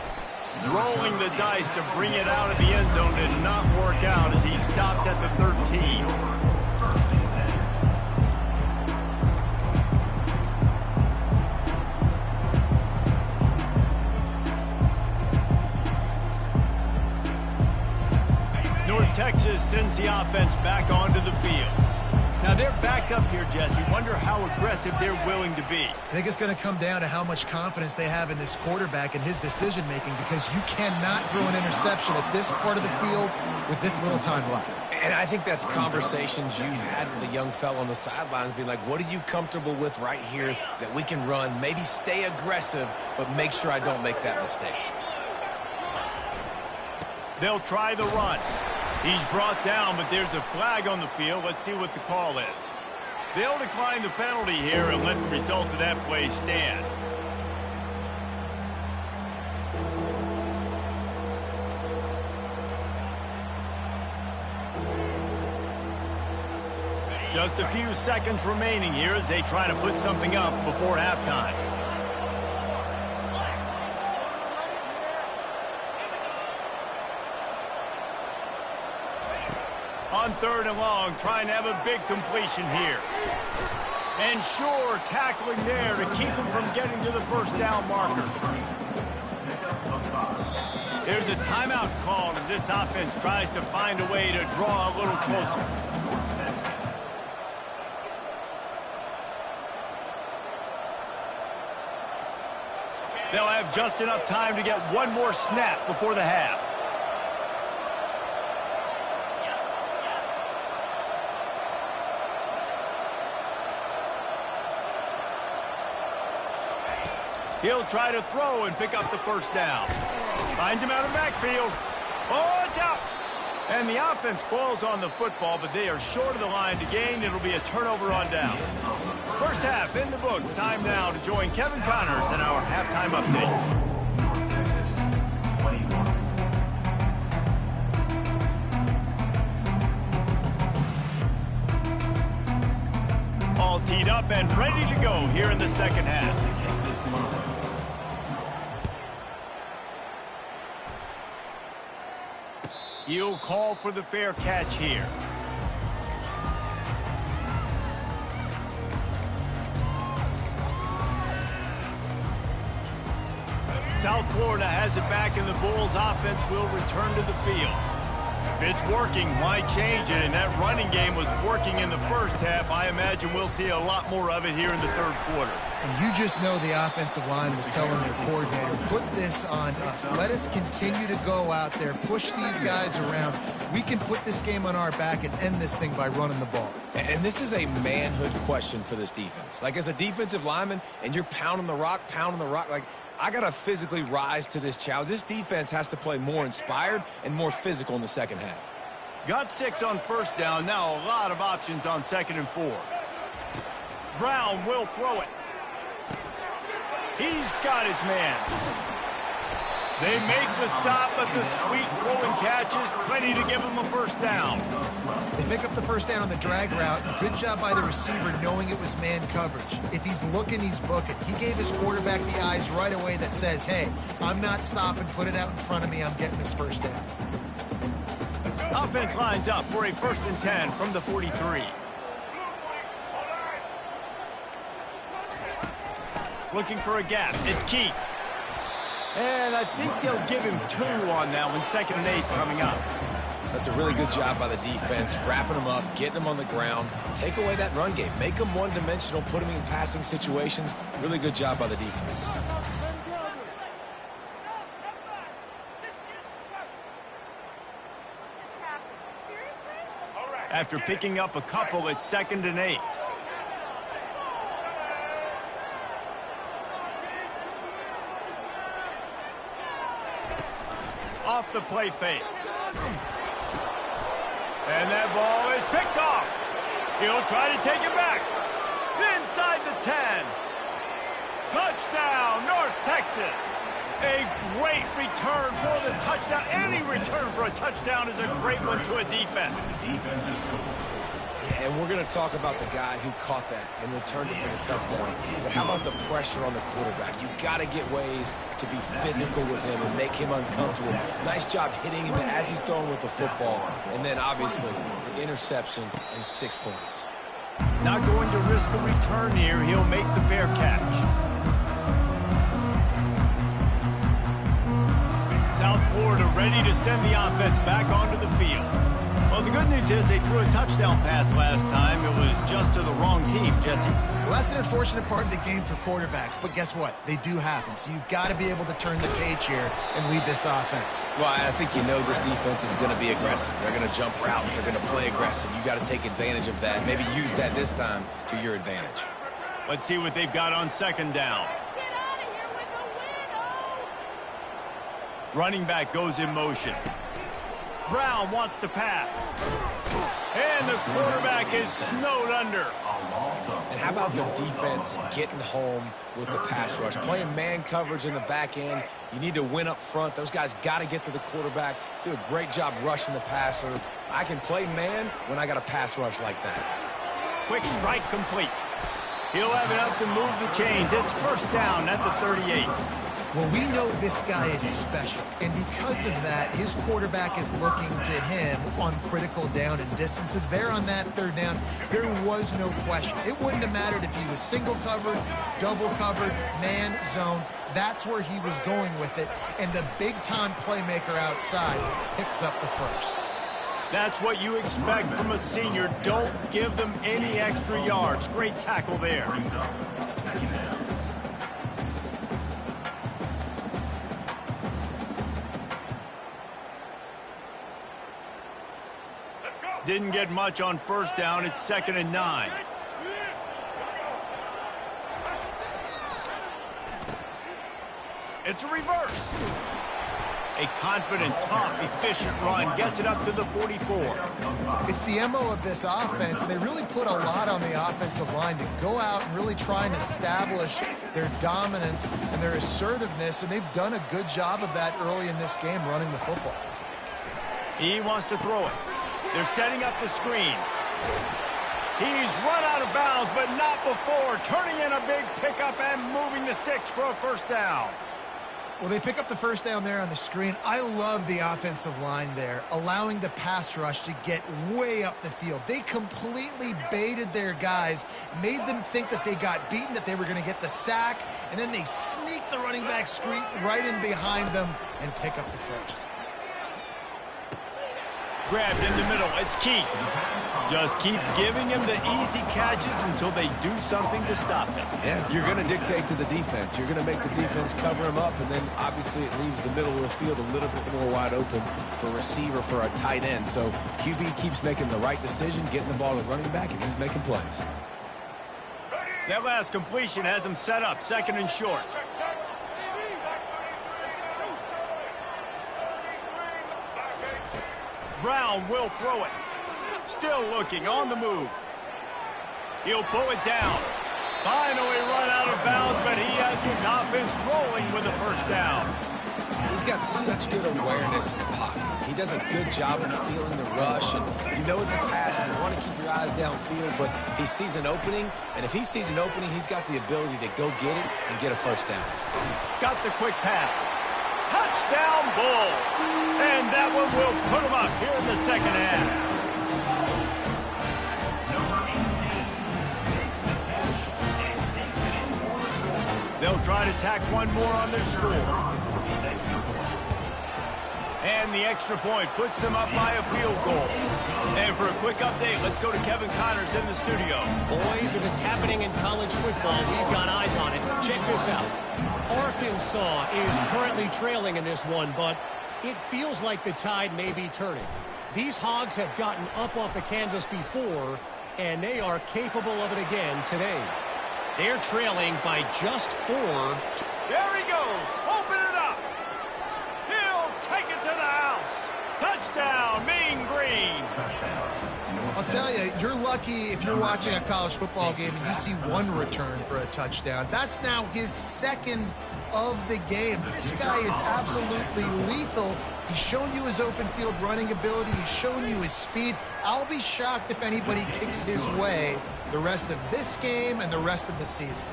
Rolling the dice to bring it out of the end zone did not work out as he stopped at the 13. North Texas sends the offense back onto the field. Now they're backed up here, Jesse. Wonder how aggressive they're willing to be. I think it's going to come down to how much confidence they have in this quarterback and his decision-making, because you cannot throw an interception at this part of the field with this little time left. And I think that's conversations you've had with the young fellow on the sidelines, being like, what are you comfortable with right here that we can run? Maybe stay aggressive, but make sure I don't make that mistake. They'll try the run. He's brought down, but there's a flag on the field. Let's see what the call is. They'll decline the penalty here and let the result of that play stand. Just a few seconds remaining here as they try to put something up before halftime. On 3rd and long, trying to have a big completion here. And sure, tackling there to keep him from getting to the first down marker. There's a timeout called as this offense tries to find a way to draw a little closer. They'll have just enough time to get one more snap before the half. He'll try to throw and pick up the first down. Finds him out of the backfield. Oh, it's out. And the offense falls on the football, but they are short of the line to gain. It'll be a turnover on down. First half in the books. Time now to join Kevin Connors in our halftime update. teed up and ready to go here in the second half. He'll call for the fair catch here. South Florida has it back, and the Bulls offense will return to the field. If it's working, why change it? And that running game was working in the first half. I imagine we'll see a lot more of it here in the third quarter. And you just know the offensive line was telling their coordinator, put this on us. Let us continue to go out there, push these guys around. We can put this game on our back and end this thing by running the ball. And this is a manhood question for this defense. Like, as a defensive lineman, and you're pounding the rock, like, I got to physically rise to this challenge. This defense has to play more inspired and more physical in the second half. Got 6 on first down. Now a lot of options on 2nd and 4. Brown will throw it. He's got his man. They make the stop, but the sweet throwing catch is plenty to give him a first down. They pick up the first down on the drag route. Good job by the receiver knowing it was man coverage. If he's looking, he's booking. He gave his quarterback the eyes right away that says, hey, I'm not stopping. Put it out in front of me. I'm getting this first down. Offense lines up for a 1st and 10 from the 43. Looking for a gap. It's Keith. And I think they'll give him 2 on that one. 2nd and 8 coming up. That's a really good job by the defense, wrapping them up, getting them on the ground. Take away that run game. Make them one-dimensional, put them in passing situations. Really good job by the defense. After picking up a couple, it's 2nd and 8. Off the play fake. And that ball is picked off. He'll try to take it back. Inside the 10. Touchdown, North Texas. A great return for the touchdown. Any return for a touchdown is a great one to a defense. Yeah, and we're going to talk about the guy who caught that and returned it for the touchdown. But how about the pressure on the quarterback? You got to get ways to be physical with him and make him uncomfortable. Nice job hitting him as he's throwing with the football. And then, obviously, the interception and 6 points. Not going to risk a return here. He'll make the fair catch. South Florida ready to send the offense back onto the field. Well, the good news is they threw a touchdown pass last time. It was just to the wrong team, Jesse. Well, that's an unfortunate part of the game for quarterbacks, but guess what? They do happen. So you've got to be able to turn the page here and lead this offense. Well, I think you know this defense is going to be aggressive. They're going to jump routes. They're going to play aggressive. You got to take advantage of that. Maybe use that this time to your advantage. Let's see what they've got on 2nd down. Running back goes in motion. Brown wants to pass. And the quarterback is snowed under. And how about the defense getting home with the pass rush? Playing man coverage in the back end. You need to win up front. Those guys got to get to the quarterback. Do a great job rushing the passer. I can play man when I got a pass rush like that. Quick strike complete. He'll have enough to move the chains. It's 1st down at the 38. Well, we know this guy is special, and because of that, his quarterback is looking to him on critical down and distances. There on that 3rd down, there was no question. It wouldn't have mattered if he was single covered, double covered, man, zone. That's where he was going with it, and the big-time playmaker outside picks up the first. That's what you expect from a senior. Don't give them any extra yards. Great tackle there. Didn't get much on 1st down. It's 2nd and 9. It's a reverse. A confident, tough, efficient run gets it up to the 44. It's the MO of this offense, and they really put a lot on the offensive line to go out and really try and establish their dominance and their assertiveness, and they've done a good job of that early in this game running the football. He wants to throw it. They're setting up the screen. He's run out of bounds, but not before turning in a big pickup and moving the sticks for a first down. Well, they pick up the first down there on the screen. I love the offensive line there, allowing the pass rush to get way up the field. They completely baited their guys, made them think that they got beaten, that they were going to get the sack, and then they sneak the running back screen right in behind them and pick up the first. Grabbed in the middle. It's key. Just keep giving him the easy catches until they do something to stop him. Yeah, you're going to dictate to the defense. You're going to make the defense cover him up, and then obviously it leaves the middle of the field a little bit more wide open for a receiver, for a tight end. So QB keeps making the right decision, getting the ball to running back, and he's making plays. That last completion has him set up, second and short. Brown will throw it. Still looking, on the move. He'll pull it down. Finally run out of bounds, but he has his offense rolling with a first down. He's got such good awareness in the pocket. He does a good job of feeling the rush, and you know it's a pass, and you want to keep your eyes downfield, but he sees an opening, and if he sees an opening, he's got the ability to go get it and get a first down. Got the quick pass. Touchdown Bulls. And that one will put him up here in the second half. They'll try to tack one more on their score. And the extra point puts them up by a field goal. And for a quick update, let's go to Kevin Connors in the studio. Boys, if it's happening in college football, we've got eyes on it. Check this out. Arkansas is currently trailing in this one, but it feels like the tide may be turning. These Hogs have gotten up off the canvas before, and they are capable of it again today. They're trailing by just 4. There he goes. Open it up. He'll take it to the house. Touchdown, Mean Green. I'll tell you, you're lucky if you're watching a college football game and you see one return for a touchdown. That's now his second of the game. This guy is absolutely lethal. He's shown you his open field running ability. He's shown you his speed. I'll be shocked if anybody kicks his way the rest of this game and the rest of the season.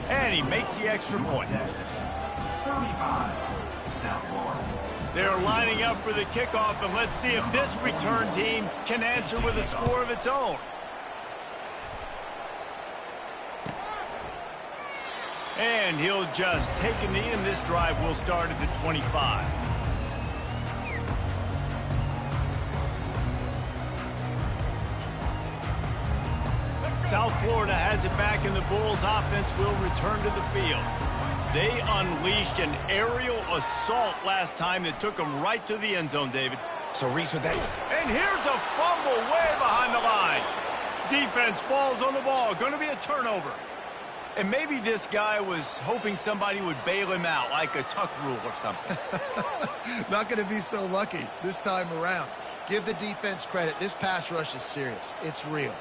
And he makes the extra point. 35, South Florida. They're lining up for the kickoff, and let's see if this return team can answer with a score of its own. And he'll just take a knee, and this drive will start at the 25. South Florida has it back, and the Bulls offense will return to the field. They unleashed an aerial assault last time that took them right to the end zone, David. So Reese with that. And here's a fumble way behind the line. Defense falls on the ball. Going to be a turnover. And maybe this guy was hoping somebody would bail him out, like a tuck rule or something. Not going to be so lucky this time around. Give the defense credit. This pass rush is serious. It's real.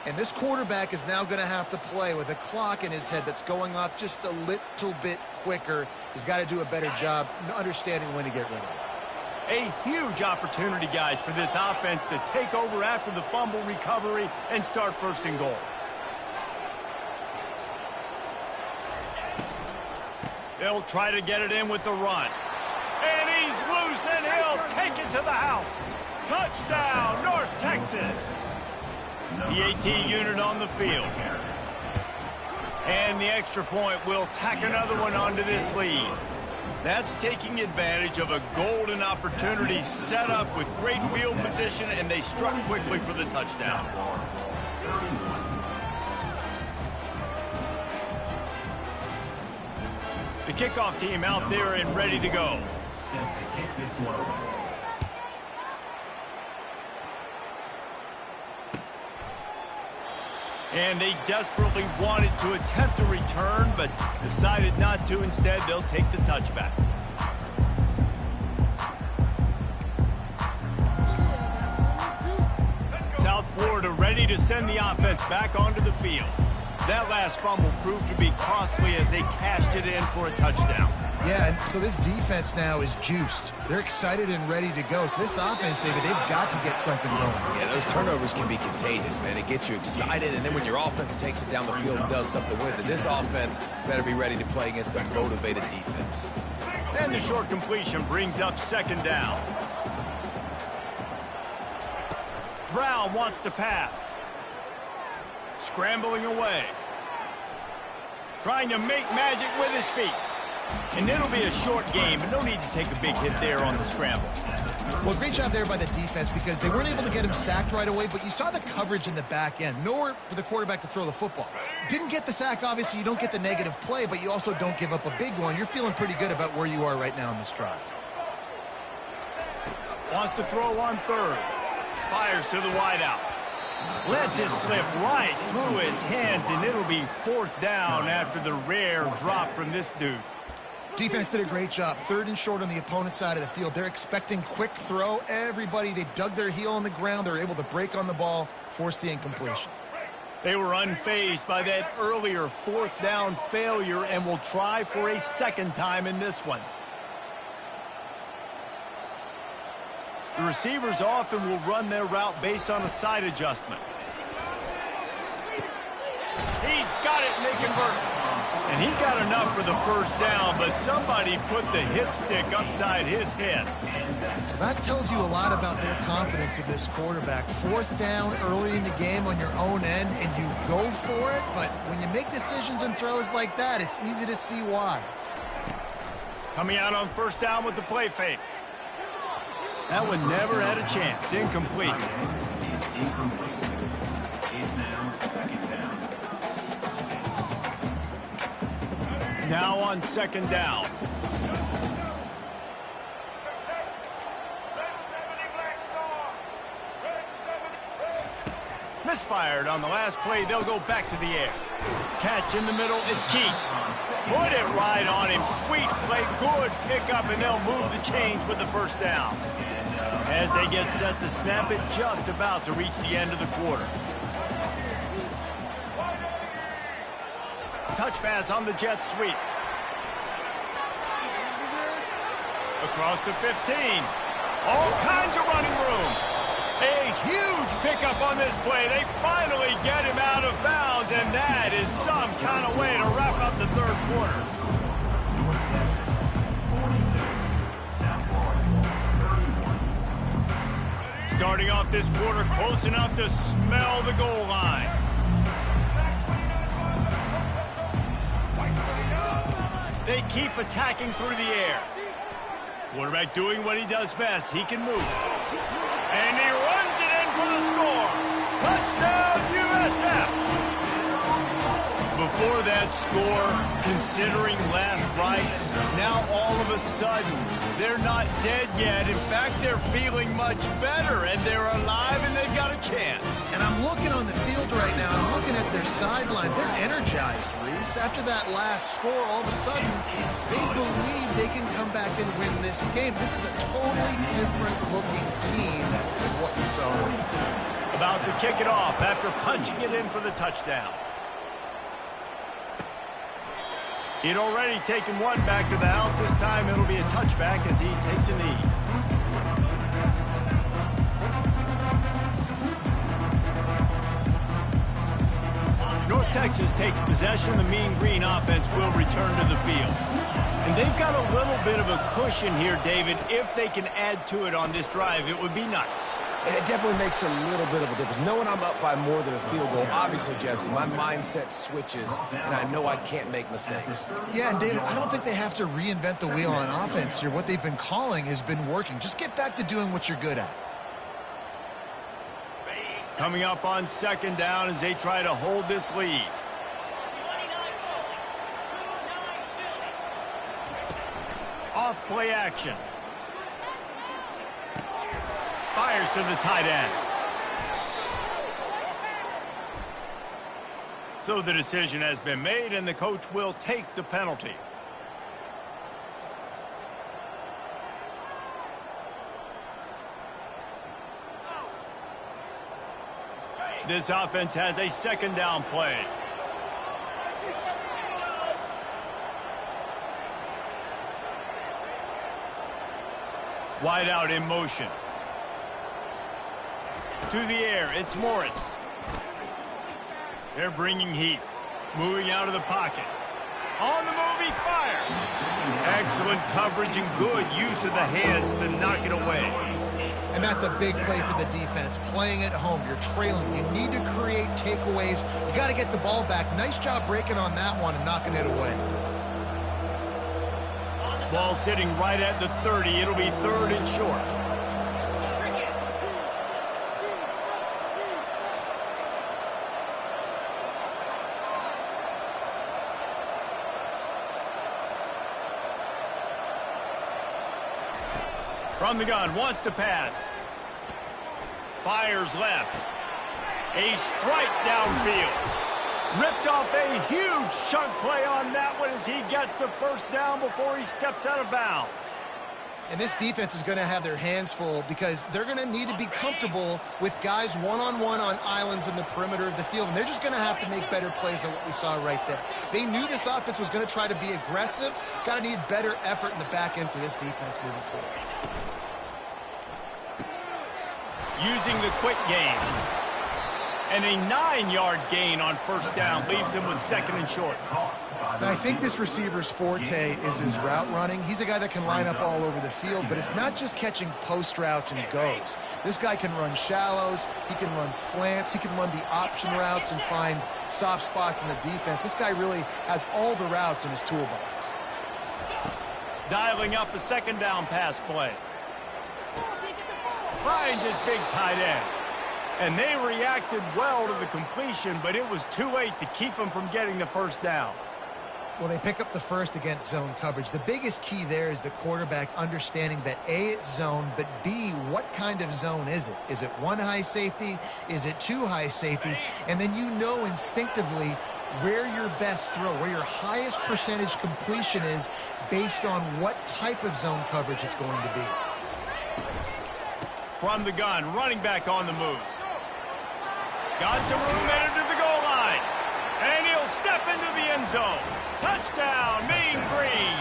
And this quarterback is now going to have to play with a clock in his head that's going off just a little bit quicker. He's got to do a better job understanding when to get rid of it. A huge opportunity, guys, for this offense to take over after the fumble recovery and start first and goal. They'll try to get it in with the run. And he's loose, and he'll take it to the house. Touchdown, North Texas. The AT unit on the field. And the extra point will tack another one onto this lead. That's taking advantage of a golden opportunity set up with great field position, and they struck quickly for the touchdown. The kickoff team out there and ready to go. Set to kick this one. And they desperately wanted to attempt a return, but decided not to. Instead, they'll take the touchback. South Florida ready to send the offense back onto the field. That last fumble proved to be costly as they cashed it in for a touchdown. Yeah, and so this defense now is juiced. They're excited and ready to go. So this offense, David, they've got to get something going. Yeah, those turnovers can be contagious, man. It gets you excited, and then when your offense takes it down the field and does something with it, this offense better be ready to play against a motivated defense. And the short completion brings up second down. Brown wants to pass. Scrambling away. Trying to make magic with his feet. And it'll be a short game, but no need to take a big hit there on the scramble. Well, great job there by the defense because they weren't able to get him sacked right away, but you saw the coverage in the back end. Nowhere for the quarterback to throw the football. Didn't get the sack, obviously. You don't get the negative play, but you also don't give up a big one. You're feeling pretty good about where you are right now in this drive. Wants to throw on third. Fires to the wideout. Lets it slip right through his hands, and it'll be fourth down after the rare drop from this dude. Defense did a great job. Third and short on the opponent's side of the field. They're expecting quick throw. Everybody, they dug their heel on the ground. They were able to break on the ball, force the incompletion. They were unfazed by that earlier fourth down failure and will try for a second time in this one. The receivers often will run their route based on a side adjustment. He's got it, Nickenberg. And he got enough for the first down, but somebody put the hit stick upside his head. That tells you a lot about their confidence of this quarterback. Fourth down early in the game on your own end, and you go for it, but when you make decisions and throws like that, it's easy to see why. Coming out on first down with the play fake. That one never had a chance. Incomplete. Incomplete. It's now second down. Now on second down. Misfired on the last play. They'll go back to the air. Catch in the middle. It's Keith. Put it right on him. Sweet play. Good pickup, and they'll move the chains with the first down. As they get set to snap it, just about to reach the end of the quarter. Touch pass on the jet sweep. Across to 15. All kinds of running room. A huge pickup on this play. They finally get him out of bounds, and that is some kind of way to wrap up the third quarter. North Texas, 42. South Florida, 31. Starting off this quarter close enough to smell the goal line. They keep attacking through the air. Quarterback doing what he does best. He can move. And he runs it in for the score. Touchdown, USF. Before that score, considering last rites, now all of a sudden, they're not dead yet. In fact, they're feeling much better, and they're alive, and they've got a chance. And I'm looking on the field right now. I'm looking at their sideline. They're energized, Reese. After that last score, all of a sudden, they believe they can come back and win this game. This is a totally different-looking team than what we saw earlier. About to kick it off after punching it in for the touchdown. He'd already taken one back to the house. This time it'll be a touchback as he takes a knee. North Texas takes possession. The Mean Green offense will return to the field. And they've got a little bit of a cushion here, David. If they can add to it on this drive, it would be nice. And it definitely makes a little bit of a difference. Knowing I'm up by more than a field goal, obviously, Jesse, my mindset switches, and I know I can't make mistakes. Yeah, and David, I don't think they have to reinvent the wheel on offense here. What they've been calling has been working. Just get back to doing what you're good at. Coming up on second down as they try to hold this lead. Off play action. Fires to the tight end. So the decision has been made, and the coach will take the penalty. This offense has a second down play. Wide out in motion. To the air, it's Morris. They're bringing heat. Moving out of the pocket. On the move, he fires. Excellent coverage and good use of the hands to knock it away. And that's a big play for the defense. Playing at home, you're trailing. You need to create takeaways. You got to get the ball back. Nice job breaking on that one and knocking it away. Ball sitting right at the 30. It'll be 3rd and short. From the gun, wants to pass. Fires left. A strike downfield. Ripped off a huge chunk play on that one as he gets the first down before he steps out of bounds. And this defense is going to have their hands full because they're going to need to be comfortable with guys one-on-one on islands in the perimeter of the field. And they're just going to have to make better plays than what we saw right there. They knew this offense was going to try to be aggressive. Got to need better effort in the back end for this defense moving forward. Using the quick game. And a 9-yard gain on first down leaves him with 2nd and short. Now, I think this receiver's forte is his route running. He's a guy that can line up all over the field, but it's not just catching post routes and goes. This guy can run shallows, he can run slants, he can run the option routes and find soft spots in the defense. This guy really has all the routes in his toolbox. Dialing up a 2nd down pass play. Finds his big tight end. And they reacted well to the completion, but it was too late to keep him from getting the first down. Well, they pick up the first against zone coverage. The biggest key there is the quarterback understanding that A, it's zone, but B, what kind of zone is it? Is it 1 high safety? Is it 2 high safeties? And then you know instinctively where your best throw, where your highest percentage completion is based on what type of zone coverage it's going to be. From the gun, running back on the move. Got some room headed to the goal line. And he'll step into the end zone. Touchdown, Mean Green.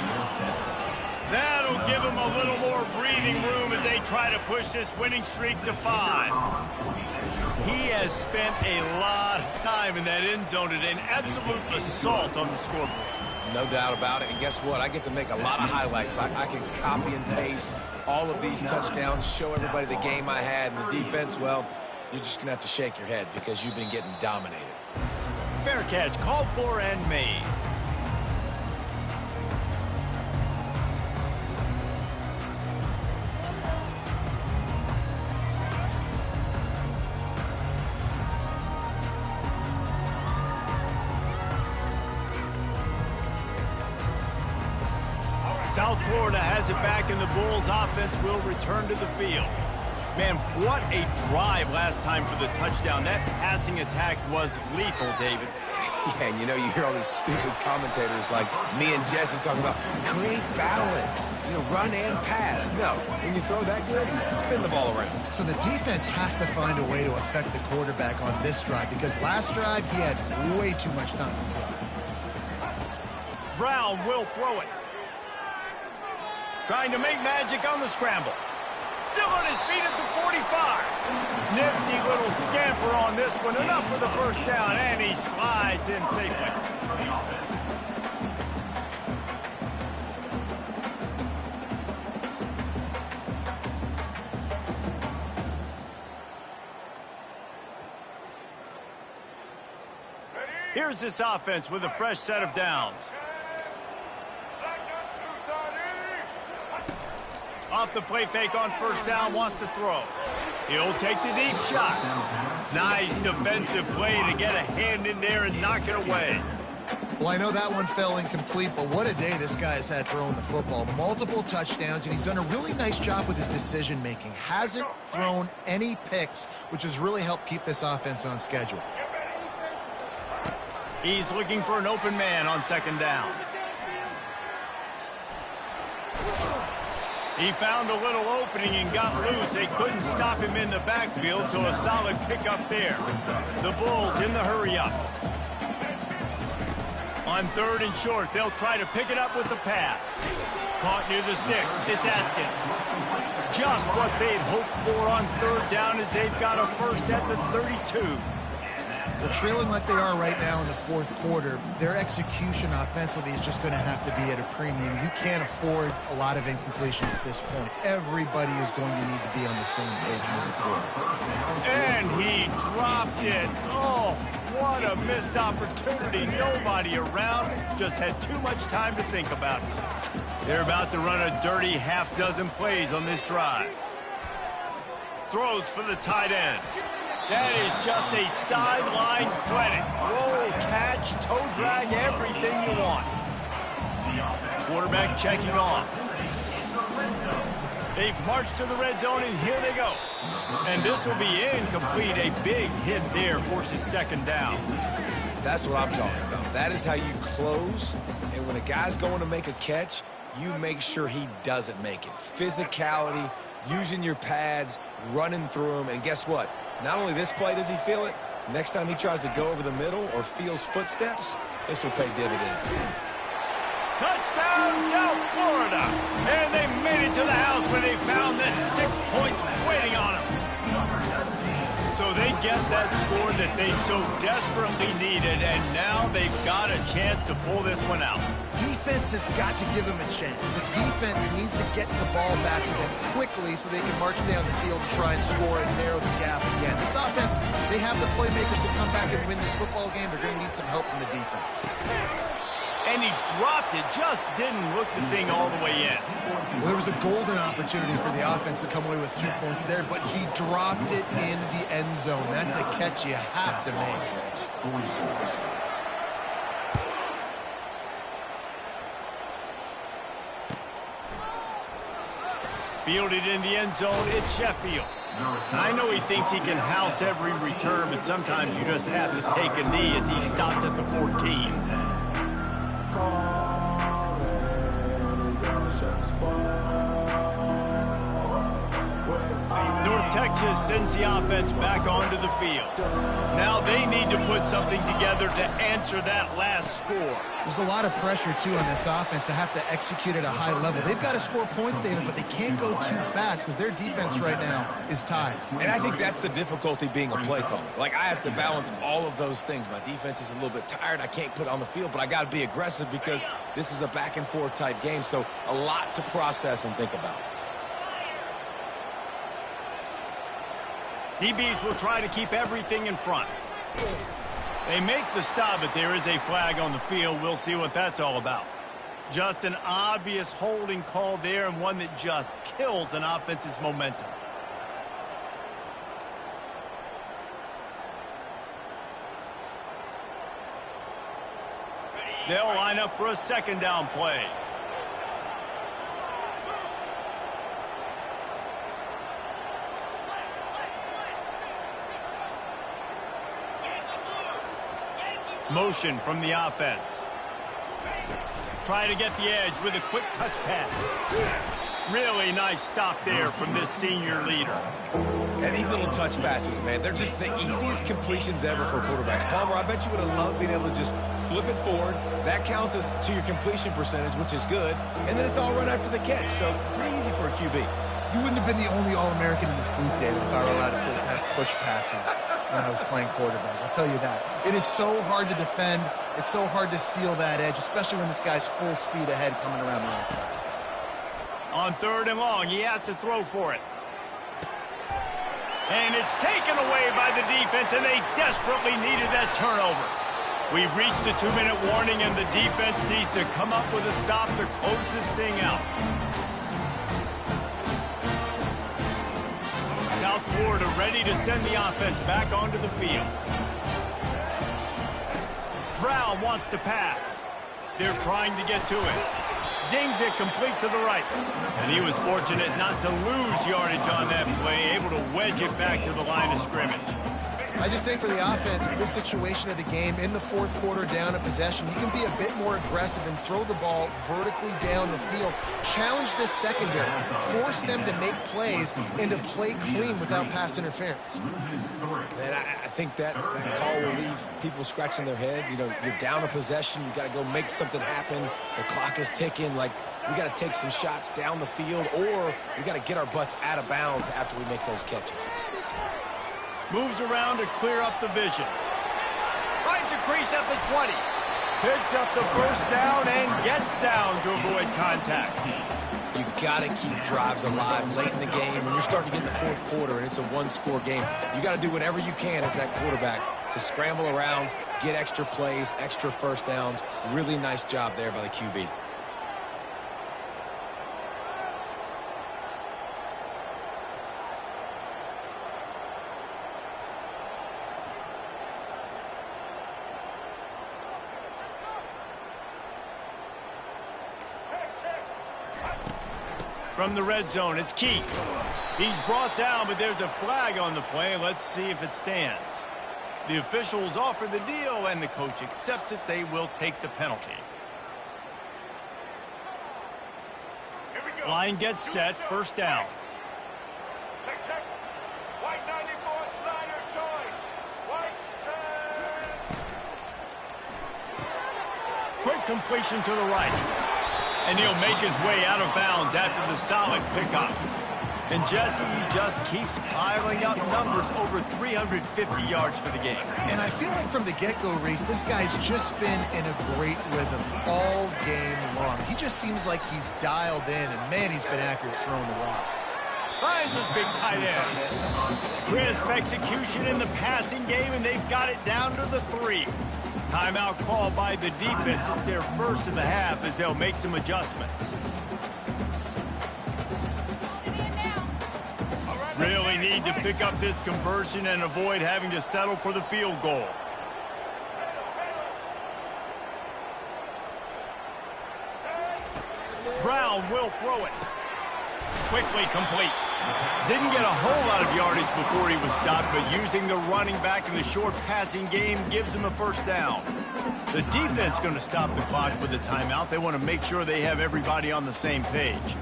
That'll give him a little more breathing room as they try to push this winning streak to 5. He has spent a lot of time in that end zone today, an absolute assault on the scoreboard. No doubt about it. And guess what? I get to make a lot of highlights. I can copy and paste all of these touchdowns, show everybody the game I had, and the defense, well, you're just going to have to shake your head because you've been getting dominated. Fair catch, called for and made. South Florida has it back, and the Bulls offense will return to the field. Man, what a drive last time for the touchdown. That passing attack was lethal, David. Yeah, and you know, you hear all these stupid commentators like me and Jesse talking about create balance, run and pass. No, when you throw that good, spin the ball around. So the defense has to find a way to affect the quarterback on this drive because last drive he had way too much time to throw. Brown will throw it. Trying to make magic on the scramble. Still on his feet at the 45. Nifty little scamper on this one. Enough for the first down, and he slides in safely. Here's this offense with a fresh set of downs. Off the play fake on first down, wants to throw. He'll take the deep shot. Nice defensive play to get a hand in there and knock it away. Well, I know that one fell incomplete, but what a day this guy has had throwing the football. Multiple touchdowns, and he's done a really nice job with his decision-making. Hasn't thrown any picks, which has really helped keep this offense on schedule. He's looking for an open man on second down. He found a little opening and got loose. They couldn't stop him in the backfield, so a solid pickup there. The Bulls in the hurry-up. On third and short, they'll try to pick it up with the pass. Caught near the sticks. It's Atkins. just what they'd hoped for on third down as they've got a first at the 32. Well, trailing like they are right now in the fourth quarter, their execution offensively is just going to have to be at a premium. You can't afford a lot of incompletions at this point. Everybody is going to need to be on the same page moving forward. And he dropped it. Oh, what a missed opportunity. Nobody around. Just had too much time to think about it. They're about to run a dirty half-dozen plays on this drive. Throws for the tight end. That is just a sideline clinic. Roll, catch, toe drag, everything you want. Quarterback checking off. They've marched to the red zone, and here they go. And this will be incomplete. A big hit there forces second down. That's what I'm talking about. That is how you close. And when a guy's going to make a catch, you make sure he doesn't make it. Physicality, using your pads, running through them. And guess what? Not only this play does he feel it, next time he tries to go over the middle or feels footsteps, this will pay dividends. Touchdown, South Florida! And they made it to the house when they found that 6 points waiting on them. So they get that score that they so desperately needed, and now they've got a chance to pull this one out. Defense has got to give them a chance. The defense needs to get the ball back to them quickly so they can march down the field and try and score and narrow the gap again. This offense, they have the playmakers to come back and win this football game. They're going to need some help from the defense. And he dropped it, just didn't look the thing all the way in. Well, there was a golden opportunity for the offense to come away with 2 points there, but he dropped it in the end zone. That's a catch you have to make. Fielded in the end zone, it's Sheffield. I know he thinks he can house every return, but sometimes you just have to take a knee as he stopped at the 14. North Texas sends the offense back onto the field. Now they need to put something together to answer that last score. There's a lot of pressure, too, on this offense to have to execute at a high level. They've got to score points, David, but they can't go too fast because their defense right now is tied. And I think that's the difficulty being a play caller. Like, I have to balance all of those things. My defense is a little bit tired. I can't put it on the field, but I got to be aggressive because this is a back-and-forth type game, so a lot to process and think about. DBs will try to keep everything in front. They make the stop, but there is a flag on the field. We'll see what that's all about. Just an obvious holding call there, and one that just kills an offense's momentum. They'll line up for a second down play. Motion from the offense. Trying to get the edge with a quick touch pass. Really nice stop there from this senior leader. And these little touch passes, man, they're just the easiest completions ever for quarterbacks. Palmer, I bet you would have loved being able to just flip it forward. That counts as to your completion percentage, which is good. And then it's all run after the catch, so pretty easy for a QB. You wouldn't have been the only All-American in this booth, David, if I were allowed to have push passes when I was playing quarterback. I'll tell you that. It is so hard to defend. It's so hard to seal that edge, especially when this guy's full speed ahead coming around the outside. On third and long, he has to throw for it. And it's taken away by the defense, and they desperately needed that turnover. We've reached the 2-minute warning, and the defense needs to come up with a stop to close this thing out. South Florida ready to send the offense back onto the field. Brown wants to pass. They're trying to get to it. Zings it complete to the right. And he was fortunate not to lose yardage on that play, able to wedge it back to the line of scrimmage. I just think for the offense, in this situation of the game, in the fourth quarter, down a possession, you can be a bit more aggressive and throw the ball vertically down the field. Challenge this secondary. Force them to make plays and to play clean without pass interference. And I think that call will leave people scratching their head. You know, you're down a possession. You got to go make something happen. The clock is ticking. Like, we got to take some shots down the field, or we got to get our butts out of bounds after we make those catches. Moves around to clear up the vision. Finds a crease at the 20. Picks up the first down and gets down to avoid contact. You got to keep drives alive late in the game. When you're starting to get in the fourth quarter and it's a one-score game, you got to do whatever you can as that quarterback to scramble around, get extra plays, extra first downs. Really nice job there by the QB. From the red zone, it's Key. He's brought down, but there's a flag on the play. Let's see if it stands. The officials offer the deal, and the coach accepts it. They will take the penalty. Line gets set, first down. Check. White 94, Snyder choice. White. Quick completion to the right. And he'll make his way out of bounds after the solid pickup. And Jesse just keeps piling up numbers, over 350 yards for the game. And I feel like from the get-go, Reese, this guy's just been in a great rhythm all game long. He just seems like he's dialed in, and man, he's been accurate throwing the rock. Finds his big tight end. Crisp execution in the passing game, and they've got it down to the 3. Timeout call by the defense. It's their first of the half as they'll make some adjustments. Really need to pick up this conversion and avoid having to settle for the field goal. Brown will throw it. Quickly complete. Didn't get a whole lot of yardage before he was stopped, but using the running back in the short passing game gives him a first down. The defense going to stop the clock with a timeout. They want to make sure they have everybody on the same page.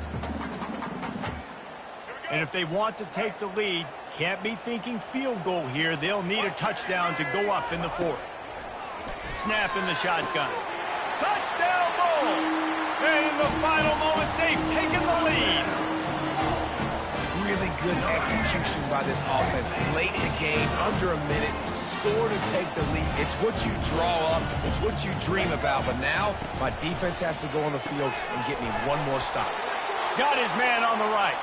And if they want to take the lead, can't be thinking field goal here. They'll need a touchdown to go up in the fourth. Snap in the shotgun. Touchdown Bulls! And in the final moments, they've taken the lead. Really good execution by this offense. Late in the game, under a minute, score to take the lead. It's what you draw up. It's what you dream about. But now, my defense has to go on the field and get me one more stop. Got his man on the right.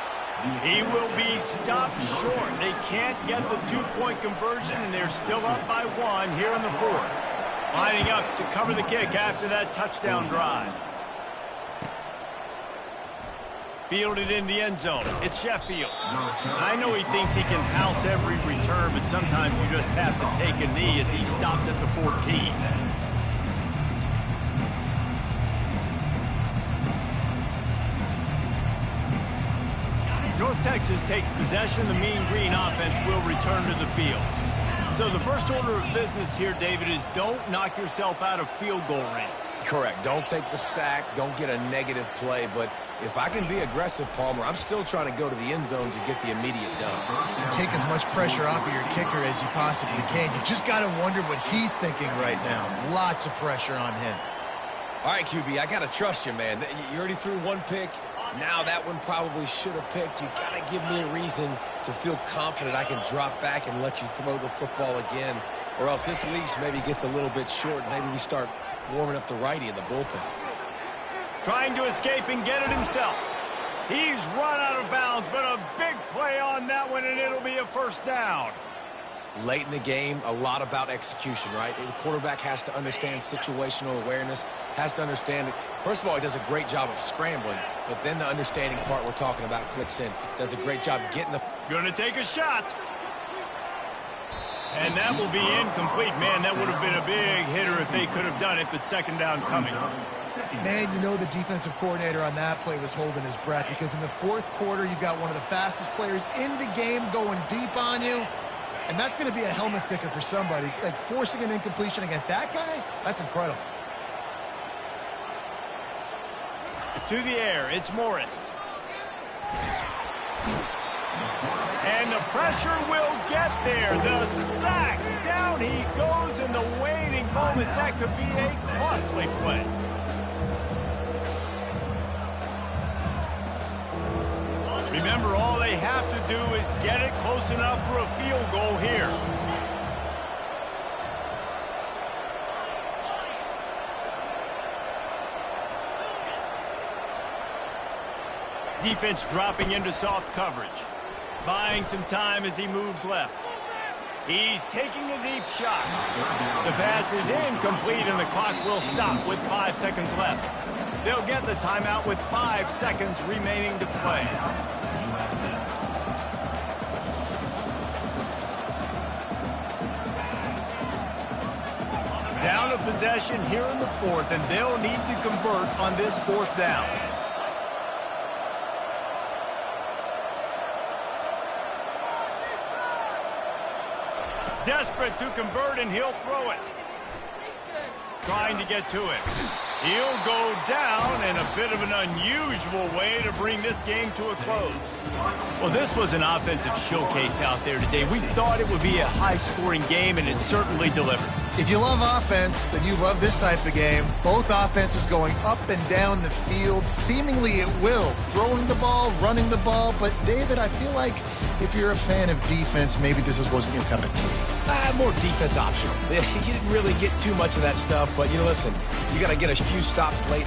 He will be stopped short. They can't get the two-point conversion, and they're still up by 1 here in the fourth. Lining up to cover the kick after that touchdown drive. Fielded in the end zone. It's Sheffield. I know he thinks he can house every return, but sometimes you just have to take a knee as he stopped at the 14. North Texas takes possession. The Mean Green offense will return to the field. So the first order of business here, David, is don't knock yourself out of field goal range. Correct. Don't take the sack. Don't get a negative play. But if I can be aggressive, Palmer, I'm still trying to go to the end zone to get the immediate done. Take as much pressure off of your kicker as you possibly can. You just got to wonder what he's thinking right now. Lots of pressure on him. All right, QB, I got to trust you, man. You already threw one pick. Now that one probably should have picked. You got to give me a reason to feel confident I can drop back and let you throw the football again. Or else this leash maybe gets a little bit short. Maybe we start warming up the righty in the bullpen. Trying to escape and get it himself. He's run out of bounds, but a big play on that one, and it'll be a first down. Late in the game, a lot about execution, right? The quarterback has to understand situational awareness, has to understand it. First of all, he does a great job of scrambling, but then the understanding part we're talking about clicks in. Does a great job getting the... Gonna take a shot. And that will be incomplete. Man, that would have been a big hitter if they could have done it, but second down coming. Man, you know the defensive coordinator on that play was holding his breath, because in the fourth quarter, you've got one of the fastest players in the game going deep on you. And that's going to be a helmet sticker for somebody. Like, forcing an incompletion against that guy, that's incredible. To the air, it's Morris. And the pressure will get there. The sack. Down he goes in the waning moments. That could be a costly play. Remember, all they have to do is get it close enough for a field goal here. Defense dropping into soft coverage. Buying some time as he moves left. He's taking a deep shot. The pass is incomplete and the clock will stop with 5 seconds left. They'll get the timeout with 5 seconds remaining to play. Down a possession here in the fourth, and they'll need to convert on this fourth down. Desperate to convert, and he'll throw it. Trying to get to it. He'll go down in a bit of an unusual way to bring this game to a close. Well, this was an offensive showcase out there today. We thought it would be a high-scoring game, and it certainly delivered. If you love offense, then you love this type of game. Both offenses going up and down the field, seemingly at will. Throwing the ball, running the ball. But, David, I feel like if you're a fan of defense, maybe this wasn't your cup of tea. More defense optional. You didn't really get too much of that stuff, but, listen, you got to get a few stops late.